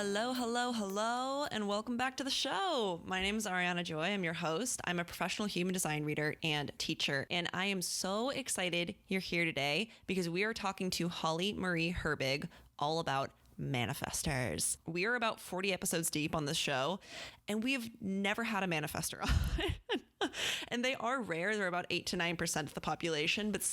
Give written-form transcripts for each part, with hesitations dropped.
Hello, hello, hello, and welcome back to the show. My name is Ariana Joy. I'm your host. I'm a professional human design reader and teacher, and I am so excited you're here today because we are talking to Holly Maree Herbig all about manifestors. We are about 40 episodes deep on this show, and we've never had a manifestor on. And they are rare. They're about 8 to 9% of the population, but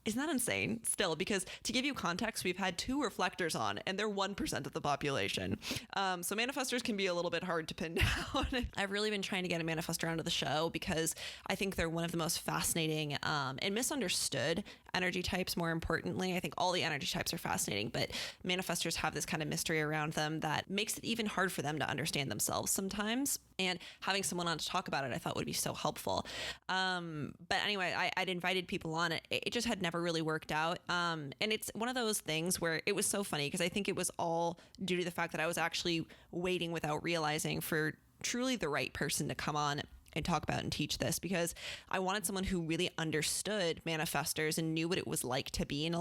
isn't that insane still? Because to give you context, we've had 2 reflectors on and they're 1% of the population. So manifestors can be a little bit hard to pin down. I've really been trying to get a manifestor onto the show because I think they're one of the most fascinating and misunderstood energy types. More importantly, I think all the energy types are fascinating, but manifestors have this kind of mystery around them that makes it even hard for them to understand themselves sometimes. And having someone on to talk about it, I thought would be so helpful. But anyway, I'd invited people on. It just had never really worked out. And it's one of those things where it was so funny because I think it was all due to the fact that I was actually waiting without realizing for truly the right person to come on and talk about and teach this, because I wanted someone who really understood manifestors and knew what it was like to be an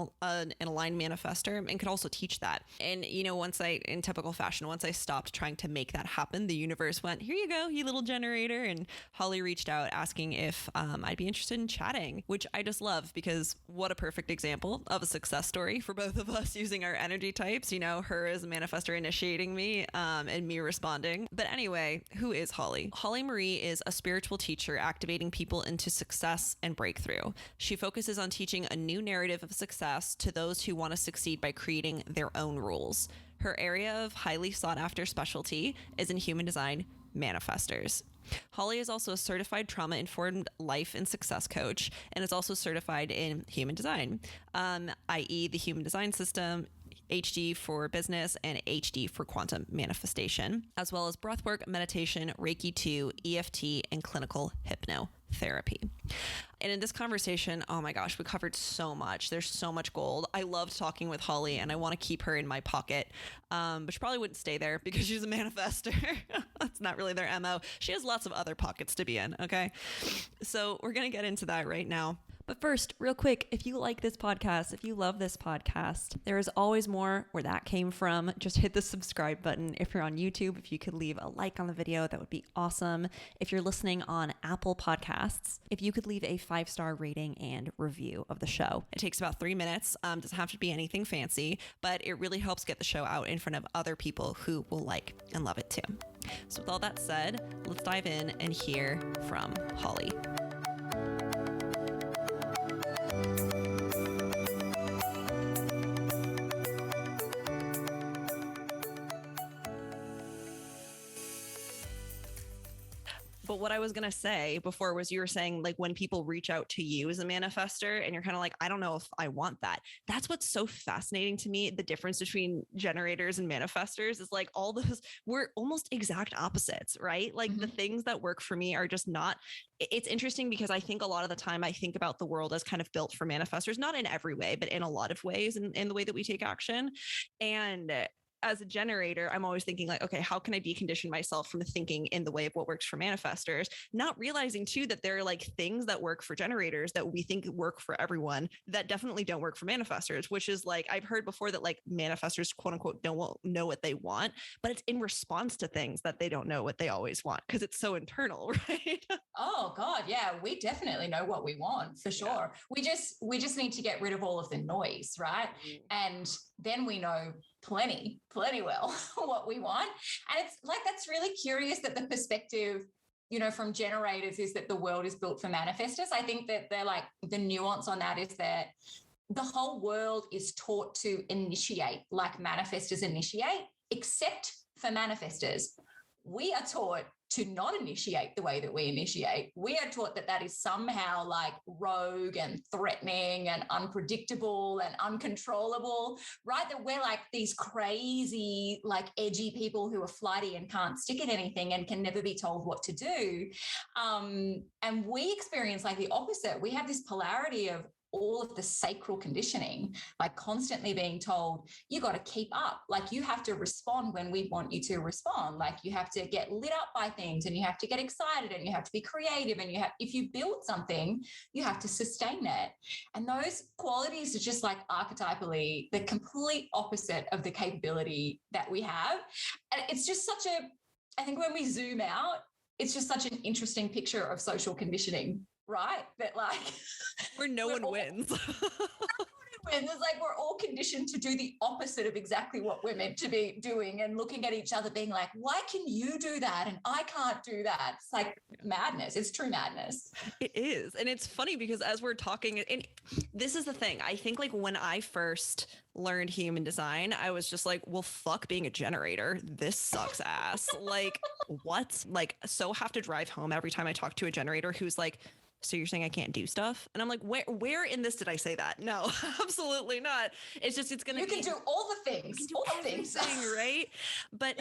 aligned manifestor and could also teach that. And, you know, in typical fashion, once I stopped trying to make that happen, the universe went, here you go, you little generator. And Holly reached out asking if I'd be interested in chatting, which I just love because what a perfect example of a success story for both of us using our energy types, you know, her as a manifestor initiating me and me responding. But anyway, who is Holly? Holly Maree is a spiritual teacher activating people into success and breakthrough. She focuses on teaching a new narrative of success to those who want to succeed by creating their own rules. Her area of highly sought after specialty is in human design manifestors. Holly is also a certified trauma-informed life and success coach and is also certified in human design, i.e. the human design system, HD for business, and HD for quantum manifestation, as well as breathwork, meditation, Reiki 2, EFT, and clinical hypnotherapy. And in this conversation, oh my gosh, we covered so much. There's so much gold. I loved talking with Holly and I want to keep her in my pocket, but she probably wouldn't stay there because she's a manifestor. That's not really their MO. She has lots of other pockets to be in, okay? So we're going to get into that right now. But first, real quick, if you like this podcast, if you love this podcast, there is always more where that came from. Just hit the subscribe button. If you're on YouTube, if you could leave a like on the video, that would be awesome. If you're listening on Apple Podcasts, if you could leave a 5-star rating and review of the show. It takes about 3 minutes. Doesn't have to be anything fancy, but it really helps get the show out in front of other people who will like and love it too. So with all that said, let's dive in and hear from Holly. But what I was going to say before was you were saying like when people reach out to you as a manifestor and you're kind of like, I don't know if I want that. That's what's so fascinating to me. The difference between generators and manifestors is like all those, we're almost exact opposites, right? Like the things that work for me are just not. It's interesting because I think a lot of the time I think about the world as kind of built for manifestors, not in every way, but in a lot of ways in the way that we take action. And as a generator, I'm always thinking like, okay, how can I decondition myself from thinking in the way of what works for manifestors? Not realizing too that there are like things that work for generators that we think work for everyone that definitely don't work for manifestors, which is like, I've heard before that like manifestors quote unquote don't know what they want, but it's in response to things that they don't know what they always want because it's so internal, right? Oh God, yeah, we definitely know what we want for sure. Yeah. We just need to get rid of all of the noise, right? And then we know plenty well what we want. And it's like, that's really curious that the perspective, you know, from generators is that the world is built for manifestors. I think that they're like, the nuance on that is that the whole world is taught to initiate like manifestors initiate, except for manifestors. We are taught to not initiate the way that we initiate. We are taught that that is somehow like rogue and threatening and unpredictable and uncontrollable, right? That we're like these crazy, like edgy people who are flighty and can't stick at anything and can never be told what to do. And we experience like the opposite. We have this polarity of all of the sacral conditioning, like constantly being told, you got to keep up. Like you have to respond when we want you to respond. Like you have to get lit up by things and you have to get excited and you have to be creative. And if you build something, you have to sustain it. And those qualities are just like archetypally the complete opposite of the capability that we have. And it's just I think when we zoom out, it's just such an interesting picture of social conditioning, right? That like where no one wins. It's like we're all conditioned to do the opposite of exactly what we're meant to be doing, and looking at each other being like, why can you do that and I can't do that? It's like madness. It's true madness. It is. And it's funny because as we're talking, and this is the thing, I think like when I first learned human design, I was just like, well, fuck being a generator. This sucks ass. Like what? Like, so have to drive home every time I talk to a generator who's like, so you're saying I can't do stuff? And I'm like, where in this did I say that? No, absolutely not. It's just, it's going to be. You can do all the things. All the things. Right? But,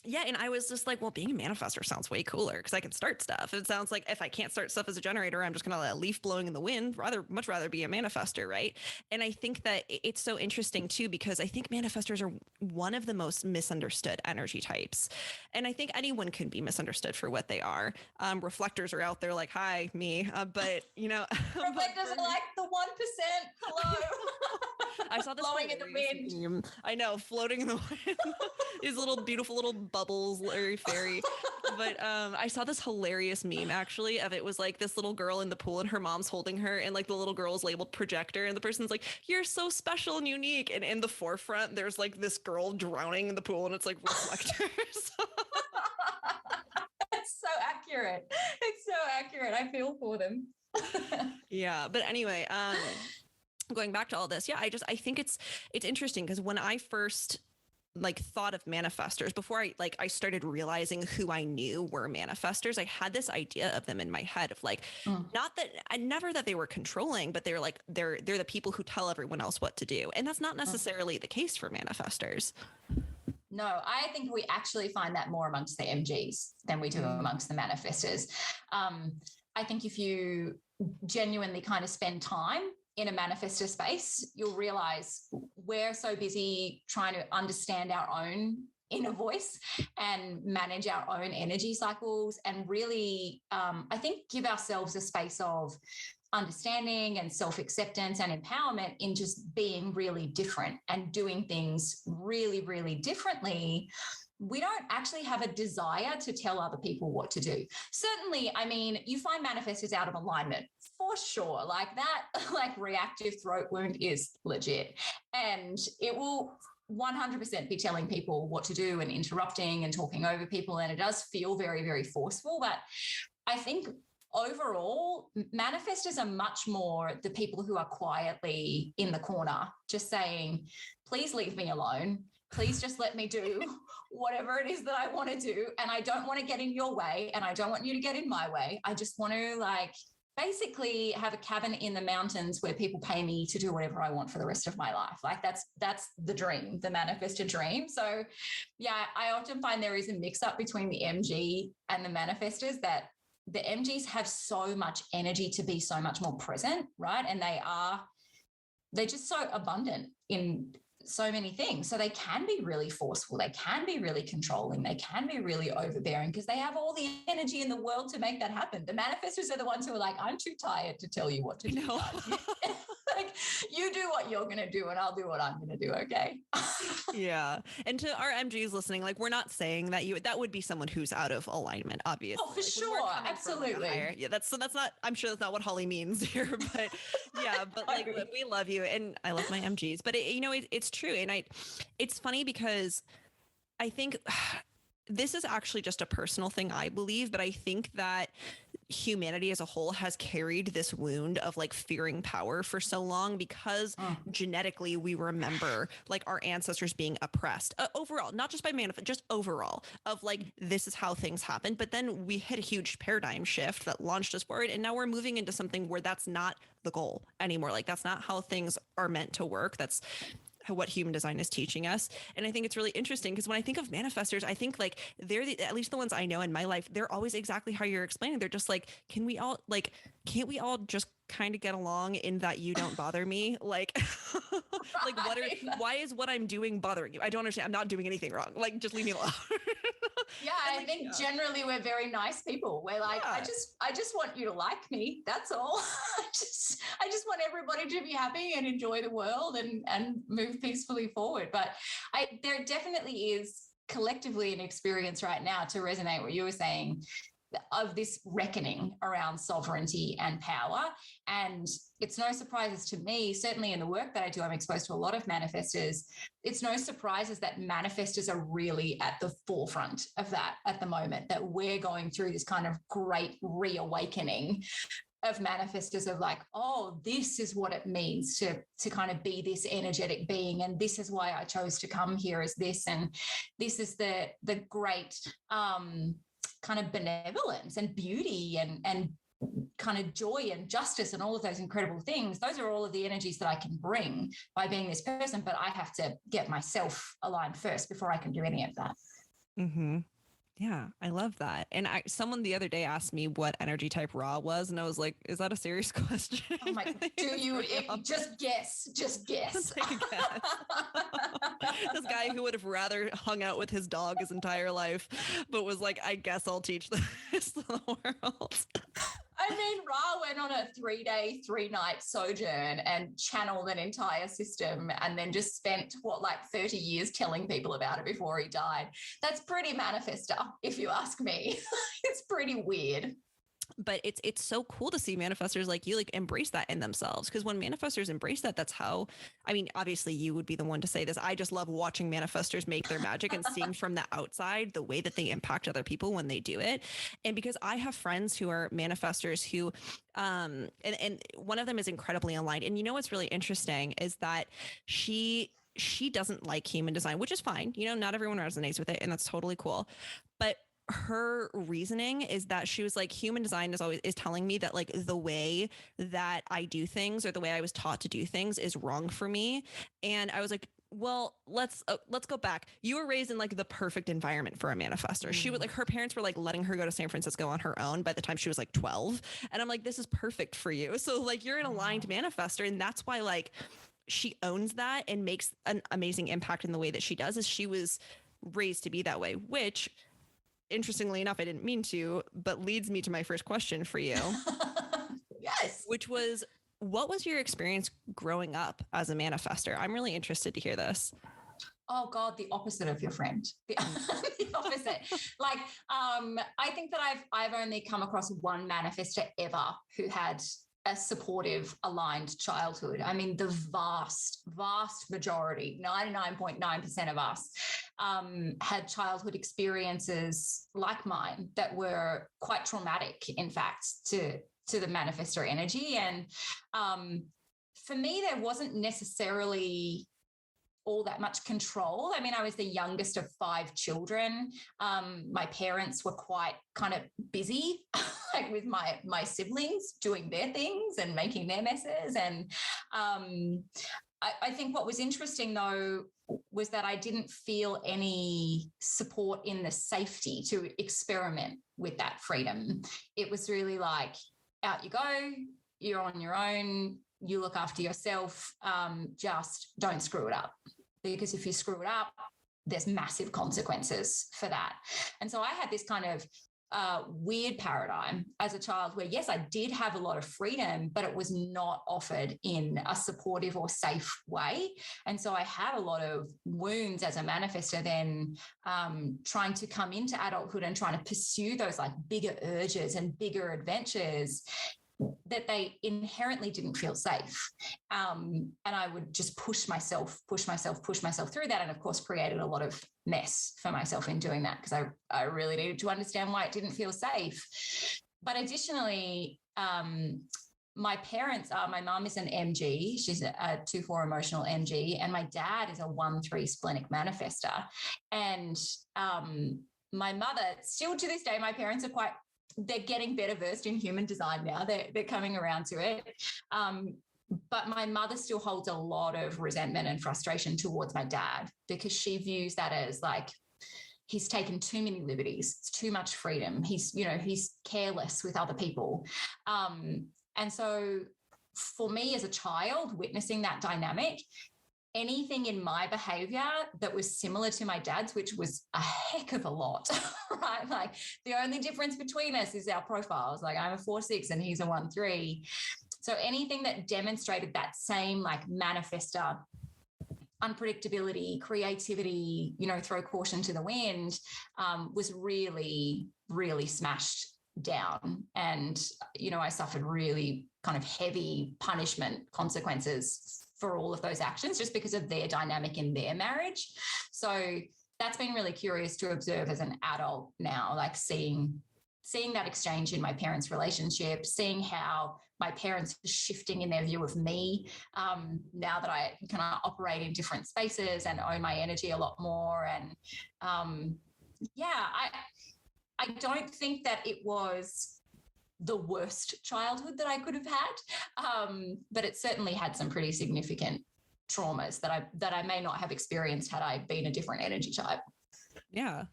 yeah. And I was just like, well, being a manifestor sounds way cooler because I can start stuff. It sounds like if I can't start stuff as a generator, I'm just going to let a leaf blowing in the wind, much rather be a manifestor. Right. And I think that it's so interesting too, because I think manifestors are one of the most misunderstood energy types. And I think anyone can be misunderstood for what they are. Reflectors are out there like, hi, me. But you know, reflectors are like the 1%. Hello. I saw this blowing in the wind. Meme. I know, floating in the wind. These little beautiful little bubbles, Larry Fairy. But I saw this hilarious meme actually of it was like this little girl in the pool and her mom's holding her, and like the little girl is labeled projector, and the person's like, you're so special and unique. And in the forefront, there's like this girl drowning in the pool, and it's like reflectors. It's so accurate. It's so accurate. I feel for them. Yeah. But anyway, going back to all this, yeah, I think it's interesting because when I first like thought of manifestors, before I started realizing who I knew were manifestors, I had this idea of them in my head of like, never that they were controlling, but they're like, they're the people who tell everyone else what to do. And that's not necessarily the case for manifestors. No, I think we actually find that more amongst the MGs than we do amongst the manifestors. I think if you genuinely kind of spend time in a manifestor space, you'll realize we're so busy trying to understand our own inner voice and manage our own energy cycles, and really, I think, give ourselves a space of understanding and self-acceptance and empowerment in just being really different and doing things really, really differently. We don't actually have a desire to tell other people what to do. Certainly, I mean, you find manifestors out of alignment for sure. Like that, like reactive throat wound is legit. And it will 100% be telling people what to do and interrupting and talking over people. And it does feel very, very forceful. But I think overall, manifestors are much more the people who are quietly in the corner, just saying, please leave me alone. Please just let me do whatever it is that I want to do. And I don't want to get in your way, and I don't want you to get in my way. I just want to like basically have a cabin in the mountains where people pay me to do whatever I want for the rest of my life. Like that's the dream, the manifestor dream. So yeah, I often find there is a mix up between the MG and the manifestors, that the MGs have so much energy to be so much more present, right? And they're just so abundant in so many things. So they can be really forceful. They can be really controlling. They can be really overbearing because they have all the energy in the world to make that happen. The manifestors are the ones who are like, I'm too tired to tell you what to do. No. Like, you do what you're going to do and I'll do what I'm going to do. Okay. Yeah. And to our MGs listening, like, we're not saying that that would be someone who's out of alignment, obviously. Oh, for sure. Absolutely. Yeah. That's not, I'm sure that's not what Holly means here, but yeah, but like, we love you and I love my MGs, but it's true. And it's funny because I think this is actually just a personal thing, I believe, but I think that humanity as a whole has carried this wound of like fearing power for so long because genetically we remember like our ancestors being oppressed overall, not just by just overall of like, this is how things happen. But then we hit a huge paradigm shift that launched us forward. And now we're moving into something where that's not the goal anymore. Like that's not how things are meant to work. That's what human design is teaching us. And I think it's really interesting because when I think of manifestors, I think like they're at least the ones I know in my life, they're always exactly how you're explaining. They're just like, can't we all just kind of get along in that you don't bother me? Like, like why is what I'm doing bothering you? I don't understand. I'm not doing anything wrong. Like, just leave me alone. Yeah, I think generally we're very nice people. We're like, I just want you to like me. That's all. I just want everybody to be happy and enjoy the world and move peacefully forward. But there definitely is collectively an experience right now, to resonate what you were saying, of this reckoning around sovereignty and power. And it's no surprises to me, certainly in the work that I do, I'm exposed to a lot of manifestors. It's no surprises that manifestors are really at the forefront of that at the moment, that we're going through this kind of great reawakening of manifestors of like, oh, this is what it means to kind of be this energetic being. And this is why I chose to come here as this. And this is the great, kind of benevolence and beauty and kind of joy and justice and all of those incredible things. Those are all of the energies that I can bring by being this person, but I have to get myself aligned first before I can do any of that. Mm-hmm. Yeah, I love that. And someone the other day asked me what energy type Ra was, and I was like, is that a serious question? Oh my God. Do you just guess? Just guess. Take a guess. This guy who would have rather hung out with his dog his entire life, but was like, I guess I'll teach this to the world. I mean, Ra went on a 3-day, 3-night sojourn and channeled an entire system, and then just spent 30 years telling people about it before he died. That's pretty manifestor, if you ask me. It's pretty weird. But it's so cool to see manifestors like you like embrace that in themselves, because when manifestors embrace that, that's how, I mean, obviously you would be the one to say this. I just love watching manifestors make their magic and seeing from the outside the way that they impact other people when they do it. And because I have friends who are manifestors who and one of them is incredibly aligned. And you know what's really interesting is that she doesn't like human design, which is fine. You know, not everyone resonates with it, and that's totally cool. But her reasoning is that she was like, human design is telling me that like the way that I do things, or the way I was taught to do things, is wrong for me. And I was like, well, let's go back. You were raised in like the perfect environment for a manifestor. She would like, her parents were like letting her go to San Francisco on her own by the time she was like 12. And I'm like, this is perfect for you. So like, you're an aligned manifestor. And that's why like she owns that and makes an amazing impact in the way that she does, is she was raised to be that way, which interestingly enough, I didn't mean to, but leads me to my first question for you. Yes. Which was, what was your experience growing up as a manifestor? I'm really interested to hear this. Oh God, the opposite of your friend. The opposite. Like, I think that I've only come across one manifestor ever who had a supportive, aligned childhood. I mean, the vast majority, 99.9% of us, had childhood experiences like mine that were quite traumatic, in fact, to the manifestor energy. And for me, there wasn't necessarily all that much control. I mean, I was the youngest of 5 children. My parents were quite kind of busy like with my siblings doing their things and making their messes. And I think what was interesting though was that I didn't feel any support in the safety to experiment with that freedom. It was really like, out you go, you're on your own, you look after yourself, just don't screw it up. Because if you screw it up, there's massive consequences for that. And so I had this kind of weird paradigm as a child where, yes, I did have a lot of freedom, but it was not offered in a supportive or safe way. And so I had a lot of wounds as a manifestor then, trying to come into adulthood and trying to pursue those like bigger urges and bigger adventures that they inherently didn't feel safe. And I would just push myself through that. And of course, created a lot of mess for myself in doing that, because I really needed to understand why it didn't feel safe. But additionally, my parents are, my mom is an MG. She's a 2-4 emotional MG. And my dad is a 1-3 splenic manifestor. And my mother, still to this day, my parents are they're getting better versed in human design now. They're coming around to it. But my mother still holds a lot of resentment and frustration towards my dad, because she views that as like, he's taken too many liberties. It's too much freedom. He's careless with other people. And so for me as a child, witnessing that dynamic, anything in my behavior that was similar to my dad's, which was a heck of a lot, right? Like the only difference between us is our profiles. Like I'm a 4-6 and he's a 1-3. So anything that demonstrated that same like manifestor, unpredictability, creativity, throw caution to the wind, was really, really smashed down. And, I suffered really kind of heavy punishment consequences for all of those actions just because of their dynamic in their marriage. So that's been really curious to observe as an adult now, like seeing that exchange in my parents' relationship, seeing how my parents are shifting in their view of me, now that I kind of operate in different spaces and own my energy a lot more. And I don't think that it was the worst childhood that I could have had, but it certainly had some pretty significant traumas that I may not have experienced had I been a different energy type. Yeah.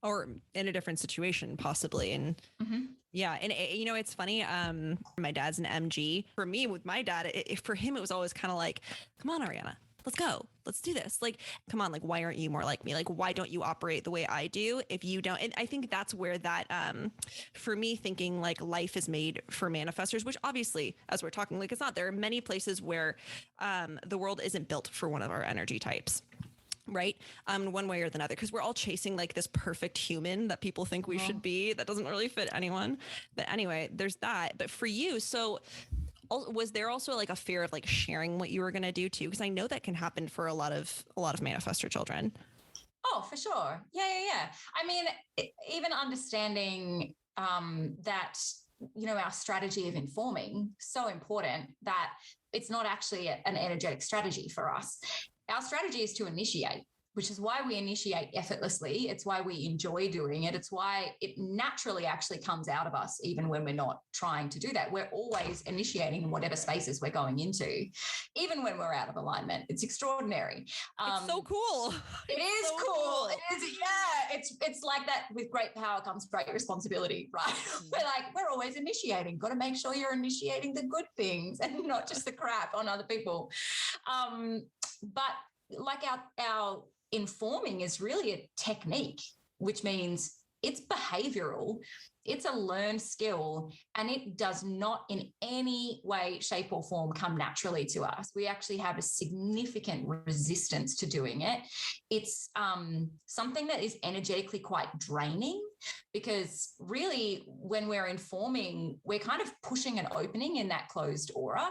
Or in a different situation, possibly. And yeah. And it's funny. My dad's an MG. For me, with my dad, for him, it was always kind of like, come on, Ariana, let's go. Let's do this. Like, come on, like, why aren't you more like me? Like, why don't you operate the way I do if you don't? And I think that's where that, for me, thinking like life is made for manifestors, which obviously, as we're talking, like, it's not. There are many places where the world isn't built for one of our energy types. Right. One way or the other, because we're all chasing like this perfect human that people think we should be. That doesn't really fit anyone. But anyway, there's that. But for you, so was there also like a fear of like sharing what you were going to do too? Because I know that can happen for a lot of manifestor children. Oh, for sure. Yeah. I mean, even understanding that, our strategy of informing, so important that it's not actually an energetic strategy for us. Our strategy is to initiate, which is why we initiate effortlessly. It's why we enjoy doing it. It's why it naturally actually comes out of us, even when we're not trying to do that. We're always initiating in whatever spaces we're going into, even when we're out of alignment. It's extraordinary. It's so cool. It is so cool. It is, yeah. It's like that. With great power comes great responsibility, right? We're always initiating. Got to make sure you're initiating the good things and not just the crap on other people. But like our informing is really a technique, which means it's behavioral, it's a learned skill, and it does not in any way, shape, or form come naturally to us. We actually have a significant resistance to doing it. It's something that is energetically quite draining, because really when we're informing, we're kind of pushing an opening in that closed aura.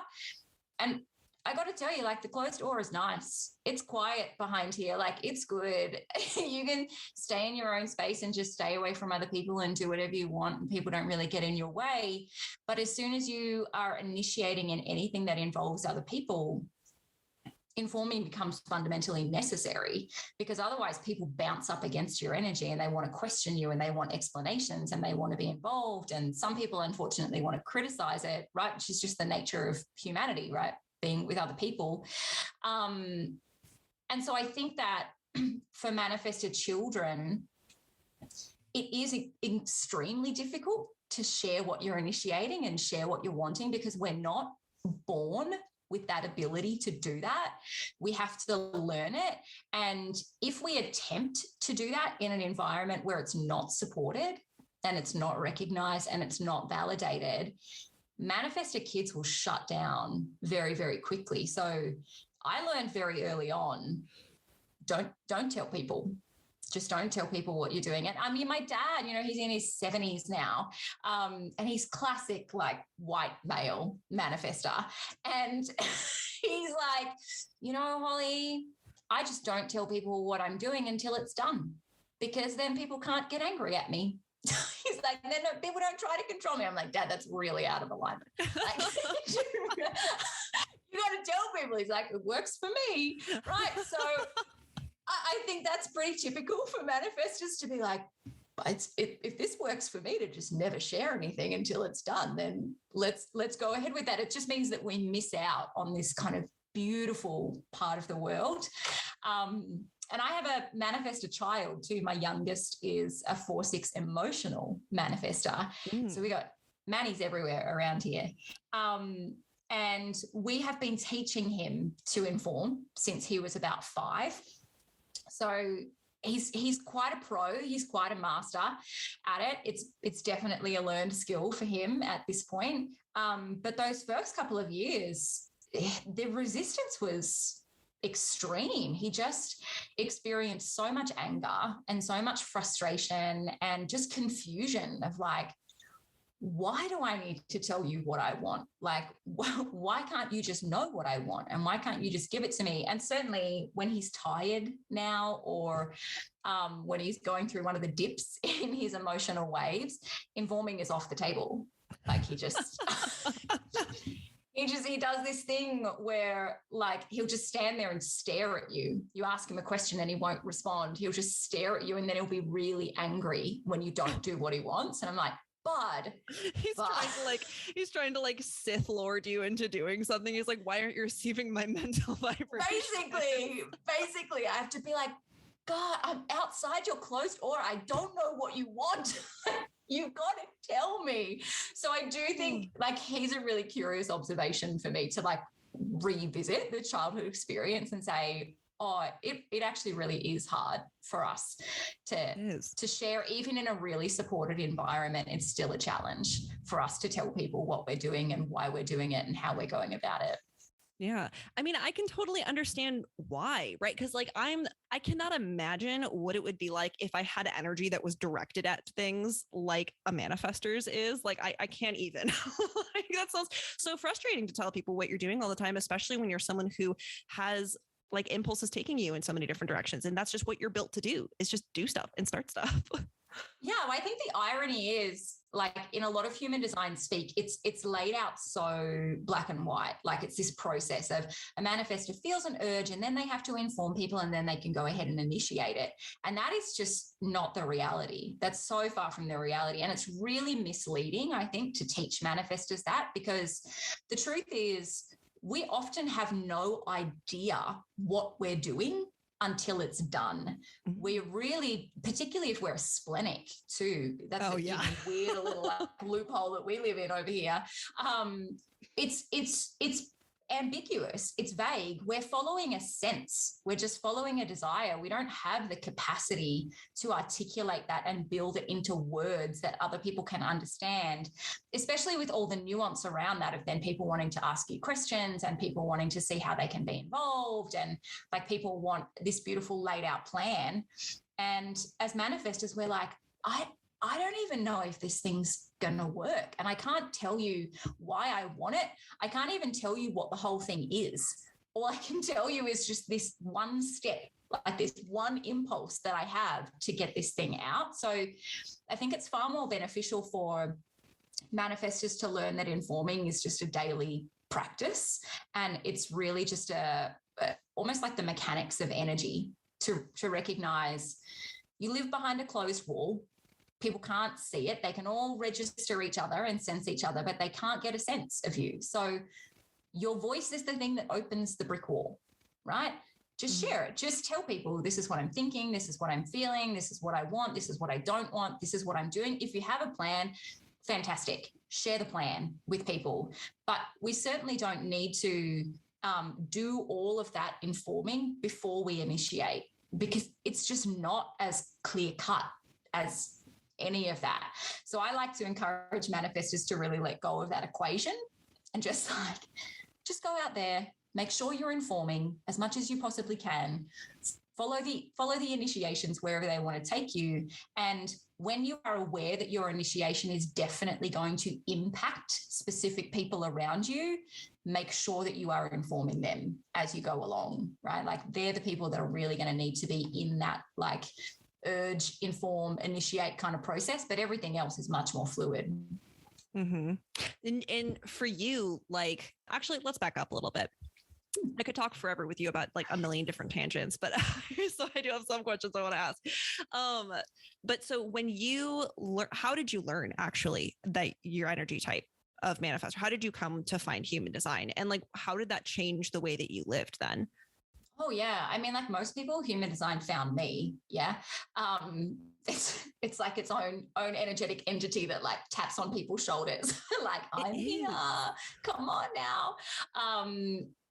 And I got to tell you, like, the closed aura is nice. It's quiet behind here. Like, it's good. You can stay in your own space and just stay away from other people and do whatever you want, and people don't really get in your way. But as soon as you are initiating in anything that involves other people, informing becomes fundamentally necessary, because otherwise people bounce up against your energy and they want to question you and they want explanations and they want to be involved. And some people, unfortunately, want to criticize it, right? Which is just the nature of humanity, right? Being with other people. And so I think that for manifested children, it is extremely difficult to share what you're initiating and share what you're wanting, because we're not born with that ability to do that. We have to learn it. And if we attempt to do that in an environment where it's not supported and it's not recognized and it's not validated, manifestor kids will shut down very, very quickly. So I learned very early on, don't tell people. Just don't tell people what you're doing. And I mean, my dad, he's in his 70s now, and he's classic, like, white male manifestor. And he's like, Holly, I just don't tell people what I'm doing until it's done, because then people can't get angry at me. He's like, then people don't try to control me. I'm like, Dad, that's really out of alignment. Like, you got to tell people. He's like, it works for me, right? So I think that's pretty typical for manifestors to be like, if this works for me to just never share anything until it's done, then let's go ahead with that. It just means that we miss out on this kind of beautiful part of the world. And I have a manifestor child too. My youngest is a 4-6 emotional manifestor. So we got Mannies everywhere around here. And And we have been teaching him to inform since he was about 5. So he's quite a pro. He's quite a master at it. It's definitely a learned skill for him at this point. But those first couple of years, the resistance was extreme. He just experienced so much anger and so much frustration and just confusion of like, why do I need to tell you what I want? Like, why can't you just know what I want? And why can't you just give it to me? And certainly when he's tired now, or when he's going through one of the dips in his emotional waves, informing is off the table. Like he just... He does this thing where like he'll just stand there and stare at you. You ask him a question and he won't respond. He'll just stare at you, and then he'll be really angry when you don't do what he wants. And I'm like, bud. He's trying to like Sith Lord you into doing something. He's like, why aren't you receiving my mental vibration? Basically, I have to be like, God, I'm outside your closed door. I don't know what you want. You've got to tell me. So I do think like he's a really curious observation for me to like revisit the childhood experience and say, oh, it actually really is hard for us to share. Even in a really supported environment, it's still a challenge for us to tell people what we're doing and why we're doing it and how we're going about it. Yeah. I mean, I can totally understand why, right? Because like I cannot imagine what it would be like if I had energy that was directed at things like a manifestor's is. Like I can't even. Like, that sounds so frustrating to tell people what you're doing all the time, especially when you're someone who has like impulses taking you in so many different directions. And that's just what you're built to do, is just do stuff and start stuff. Yeah, well, I think the irony is like in a lot of human design speak, it's laid out so black and white. Like it's this process of a manifestor feels an urge and then they have to inform people and then they can go ahead and initiate it. And that is just not the reality. That's so far from the reality. And it's really misleading, I think, to teach manifestors that, because the truth is we often have no idea what we're doing until it's done. We're really, particularly if we're splenic too, that's even weird little loophole that we live in over here. It's ambiguous. It's vague. We're following a sense. We're just following a desire. We don't have the capacity to articulate that and build it into words that other people can understand, especially with all the nuance around that of then people wanting to ask you questions and people wanting to see how they can be involved. And like people want this beautiful laid out plan. And as manifestors, we're like, I don't even know if this thing's going to work. And I can't tell you why I want it. I can't even tell you what the whole thing is. All I can tell you is just this one step, like this one impulse that I have to get this thing out. So I think it's far more beneficial for manifestors to learn that informing is just a daily practice. And it's really just almost like the mechanics of energy to recognize you live behind a closed wall. People can't see it. They can all register each other and sense each other, but they can't get a sense of you. So your voice is the thing that opens the brick wall, right? Just share it. Just tell people, this is what I'm thinking. This is what I'm feeling. This is what I want. This is what I don't want. This is what I'm doing. If you have a plan, fantastic. Share the plan with people. But we certainly don't need to do all of that informing before we initiate, because it's just not as clear cut as any of that. So I like to encourage manifestors to really let go of that equation and just go out there, make sure you're informing as much as you possibly can, follow the initiations wherever they want to take you. And when you are aware that your initiation is definitely going to impact specific people around you, make sure that you are informing them as you go along, right? Like they're the people that are really going to need to be in that like urge, inform, initiate kind of process, but everything else is much more fluid. Mm-hmm. And for you, like, actually, let's back up a little bit. I could talk forever with you about like a million different tangents, but so I do have some questions I want to ask. But so when you how did you learn actually that your energy type of manifestor? How did you come to find human design? And like, how did that change the way that you lived then? Oh yeah. I mean, like most people, human design found me. Yeah. It's like its own energetic entity that like taps on people's shoulders. Like, I'm here. Come on now.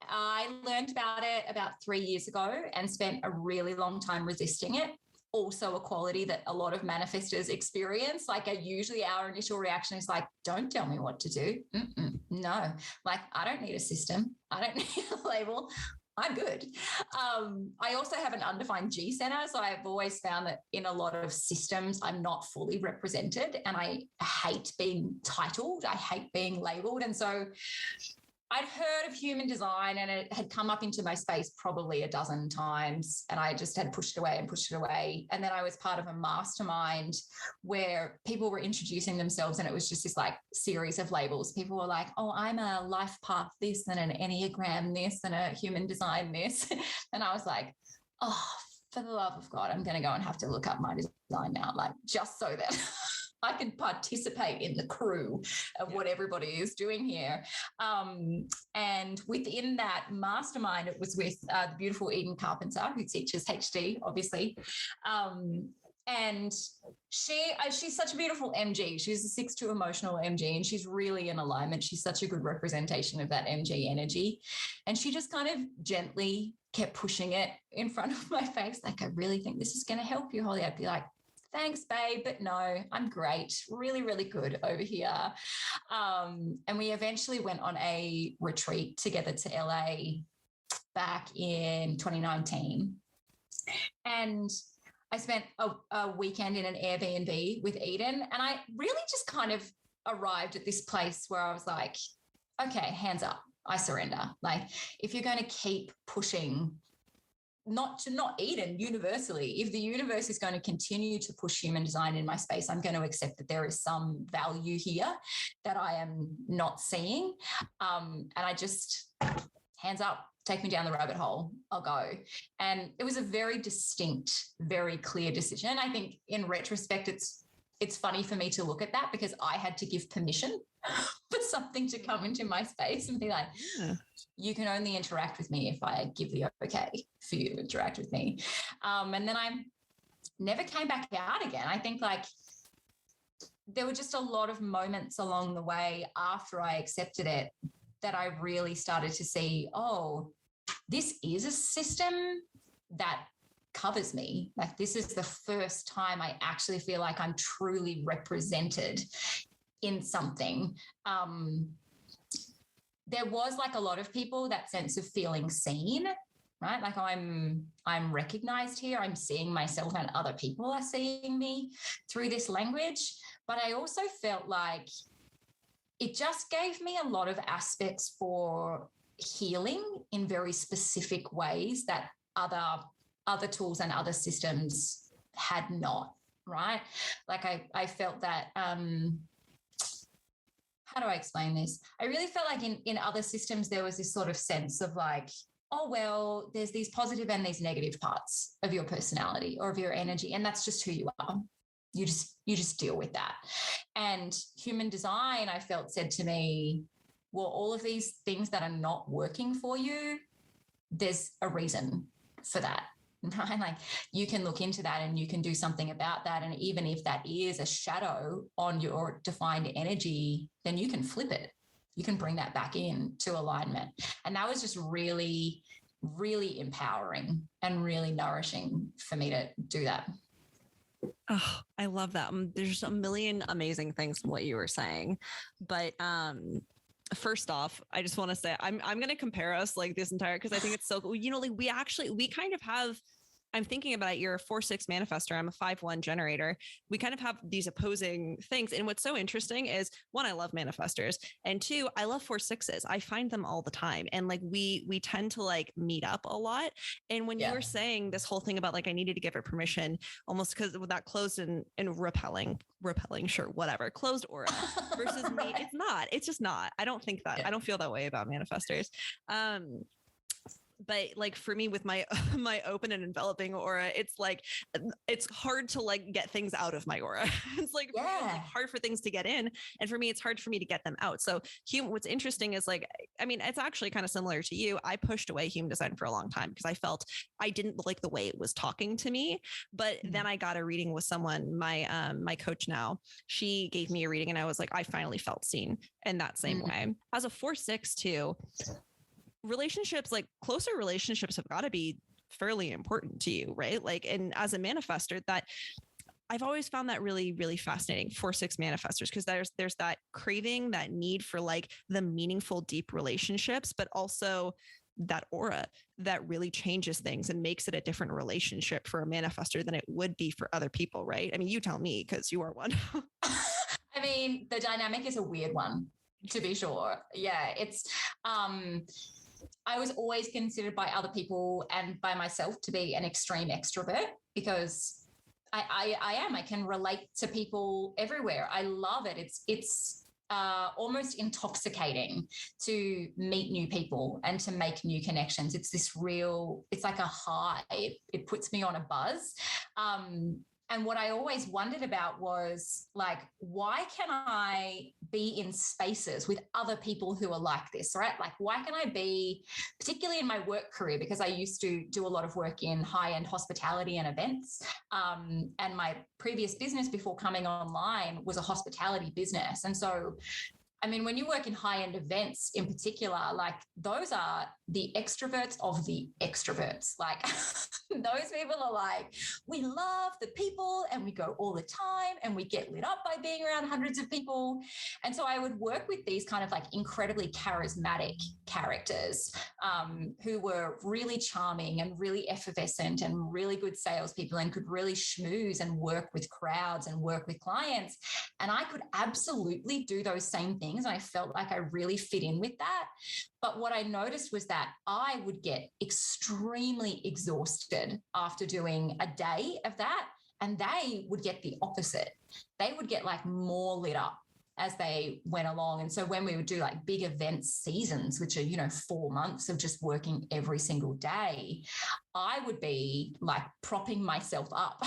I learned about it about 3 years ago and spent a really long time resisting it. Also a quality that a lot of manifestors experience. Like usually our initial reaction is like, don't tell me what to do. No, like I don't need a system. I don't need a label. I'm good. I also have an undefined G center. So I've always found that in a lot of systems, I'm not fully represented and I hate being titled. I hate being labeled. And so I'd heard of human design and it had come up into my space probably a dozen times and I just had pushed it away and pushed it away. And then I was part of a mastermind where people were introducing themselves and it was just this like series of labels. People were like, oh, I'm a life path this and an Enneagram this and a human design this. And I was like, oh, for the love of God, I'm going to go and have to look up my design now, like just so that I can participate in the crew of what everybody is doing here. And within that mastermind, it was with the beautiful Eden Carpenter, who teaches HD, obviously. And she's such a beautiful MG. She's a 6-2 emotional MG, and she's really in alignment. She's such a good representation of that MG energy. And she just kind of gently kept pushing it in front of my face. Like, I really think this is going to help you, Holly. I'd be like, thanks, babe, but no, I'm great. Really, really good over here. And we eventually went on a retreat together to LA back in 2019. And I spent a weekend in an Airbnb with Eden. And I really just kind of arrived at this place where I was like, okay, hands up, I surrender. Like, if you're going to keep pushing not Eden universally, if the universe is going to continue to push human design in my space, I'm going to accept that there is some value here that I am not seeing. And I just, hands up, take me down the rabbit hole, I'll go. And it was a very distinct, very clear decision. I think in retrospect, it's funny for me to look at that because I had to give permission for something to come into my space and be like, you can only interact with me if I give the okay for you to interact with me. And then I never came back out again. I think like there were just a lot of moments along the way after I accepted it that I really started to see, oh, this is a system that covers me. Like, this is the first time I actually feel like I'm truly represented in something. There was like a lot of people, that sense of feeling seen, right? Like I'm recognized here. I'm seeing myself and other people are seeing me through this language. But I also felt like it just gave me a lot of aspects for healing in very specific ways that other tools and other systems had not, right? Like I felt that, how do I explain this? I really felt like in other systems, there was this sort of sense of like, oh, well, there's these positive and these negative parts of your personality or of your energy. And that's just who you are. You just deal with that. And human design, I felt, said to me, well, all of these things that are not working for you, there's a reason for that. Right? Like, you can look into that and you can do something about that. And even if that is a shadow on your defined energy, then you can flip it. You can bring that back in to alignment. And that was just really, really empowering and really nourishing for me to do that. Oh, I love that. There's a million amazing things from what you were saying, but first off, I just want to say I'm going to compare us like this entire, because I think it's so cool. You know, like we kind of have, I'm thinking about it. You're a 4/6 manifestor. I'm a 5/1 generator. We kind of have these opposing things. And what's so interesting is, one, I love manifestors, and two, I love 4/6s. I find them all the time. And like, we tend to like meet up a lot. And when you were saying this whole thing about like, I needed to give it permission, almost because with that closed and repelling, sure, whatever, closed aura versus me, it's just not. I don't think that. I don't feel that way about manifestors. But like for me with my my open and enveloping aura, it's like it's hard to like get things out of my aura. It's like, really hard for things to get in, and for me it's hard for me to get them out. So what's interesting is like, I mean, it's actually kind of similar to you. I pushed away human design for a long time because I felt I didn't like the way it was talking to me. But then I got a reading with someone, my coach now, she gave me a reading and I was like, I finally felt seen in that same way. As a 4/6 too, relationships, like closer relationships have got to be fairly important to you, right? Like, and as a manifestor, that I've always found that really, really fascinating, 4/6 manifestors, because there's that craving, that need for like the meaningful, deep relationships, but also that aura that really changes things and makes it a different relationship for a manifestor than it would be for other people, right? I mean, you tell me, because you are one. I mean, the dynamic is a weird one, to be sure. Yeah, it's I was always considered by other people and by myself to be an extreme extrovert, because I am. I can relate to people everywhere. I love it. It's almost intoxicating to meet new people and to make new connections. It's this real, it's like a high. It puts me on a buzz. And what I always wondered about was like, why can I be in spaces with other people who are like this, right? Like, why can I be, particularly in my work career, because I used to do a lot of work in high-end hospitality and events. And my previous business before coming online was a hospitality business. And so, I mean, when you work in high-end events in particular, like those are the extroverts of the extroverts. Like those people are like, we love the people and we go all the time and we get lit up by being around hundreds of people. And so I would work with these kind of like incredibly charismatic characters who were really charming and really effervescent and really good salespeople and could really schmooze and work with crowds and work with clients. And I could absolutely do those same things. And I felt like I really fit in with that. But what I noticed was that I would get extremely exhausted after doing a day of that. And they would get the opposite. They would get like more lit up as they went along. And so when we would do like big event seasons, which are, 4 months of just working every single day, I would be like propping myself up.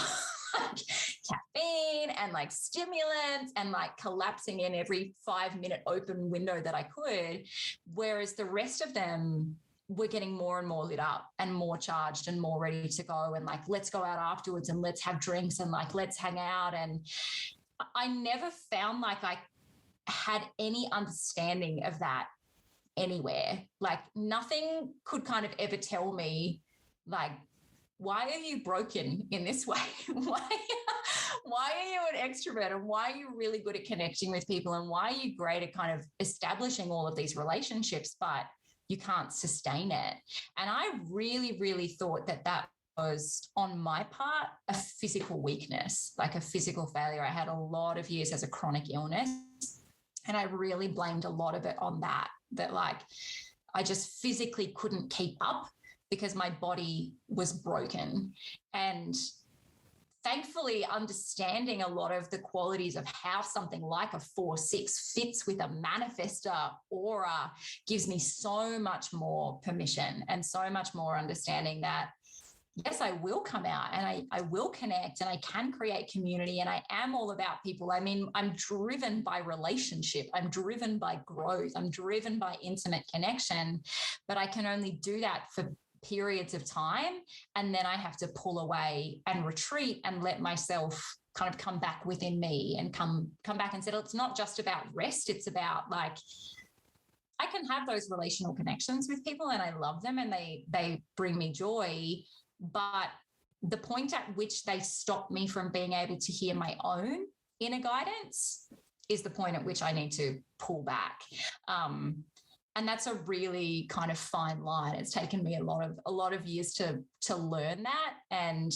Like caffeine and like stimulants and like collapsing in every 5-minute open window that I could. Whereas the rest of them were getting more and more lit up and more charged and more ready to go. And like, let's go out afterwards and let's have drinks and like, let's hang out. And I never found like I had any understanding of that anywhere. Like nothing could kind of ever tell me like, why are you broken in this way? Why are you an extrovert, and why are you really good at connecting with people, and why are you great at kind of establishing all of these relationships, but you can't sustain it? And I really, really thought that was on my part a physical weakness, like a physical failure. I had a lot of years as a chronic illness, and I really blamed a lot of it on that like I just physically couldn't keep up because my body was broken. And thankfully, understanding a lot of the qualities of how something like a 4/6 fits with a manifestor aura gives me so much more permission and so much more understanding that, yes, I will come out and I will connect and I can create community and I am all about people. I mean, I'm driven by relationship. I'm driven by growth. I'm driven by intimate connection, but I can only do that for periods of time. And then I have to pull away and retreat and let myself kind of come back within me and come back and settle. It's not just about rest. It's about like, I can have those relational connections with people and I love them and they bring me joy. But the point at which they stop me from being able to hear my own inner guidance is the point at which I need to pull back. And that's a really kind of fine line. It's taken me a lot of years to learn that. And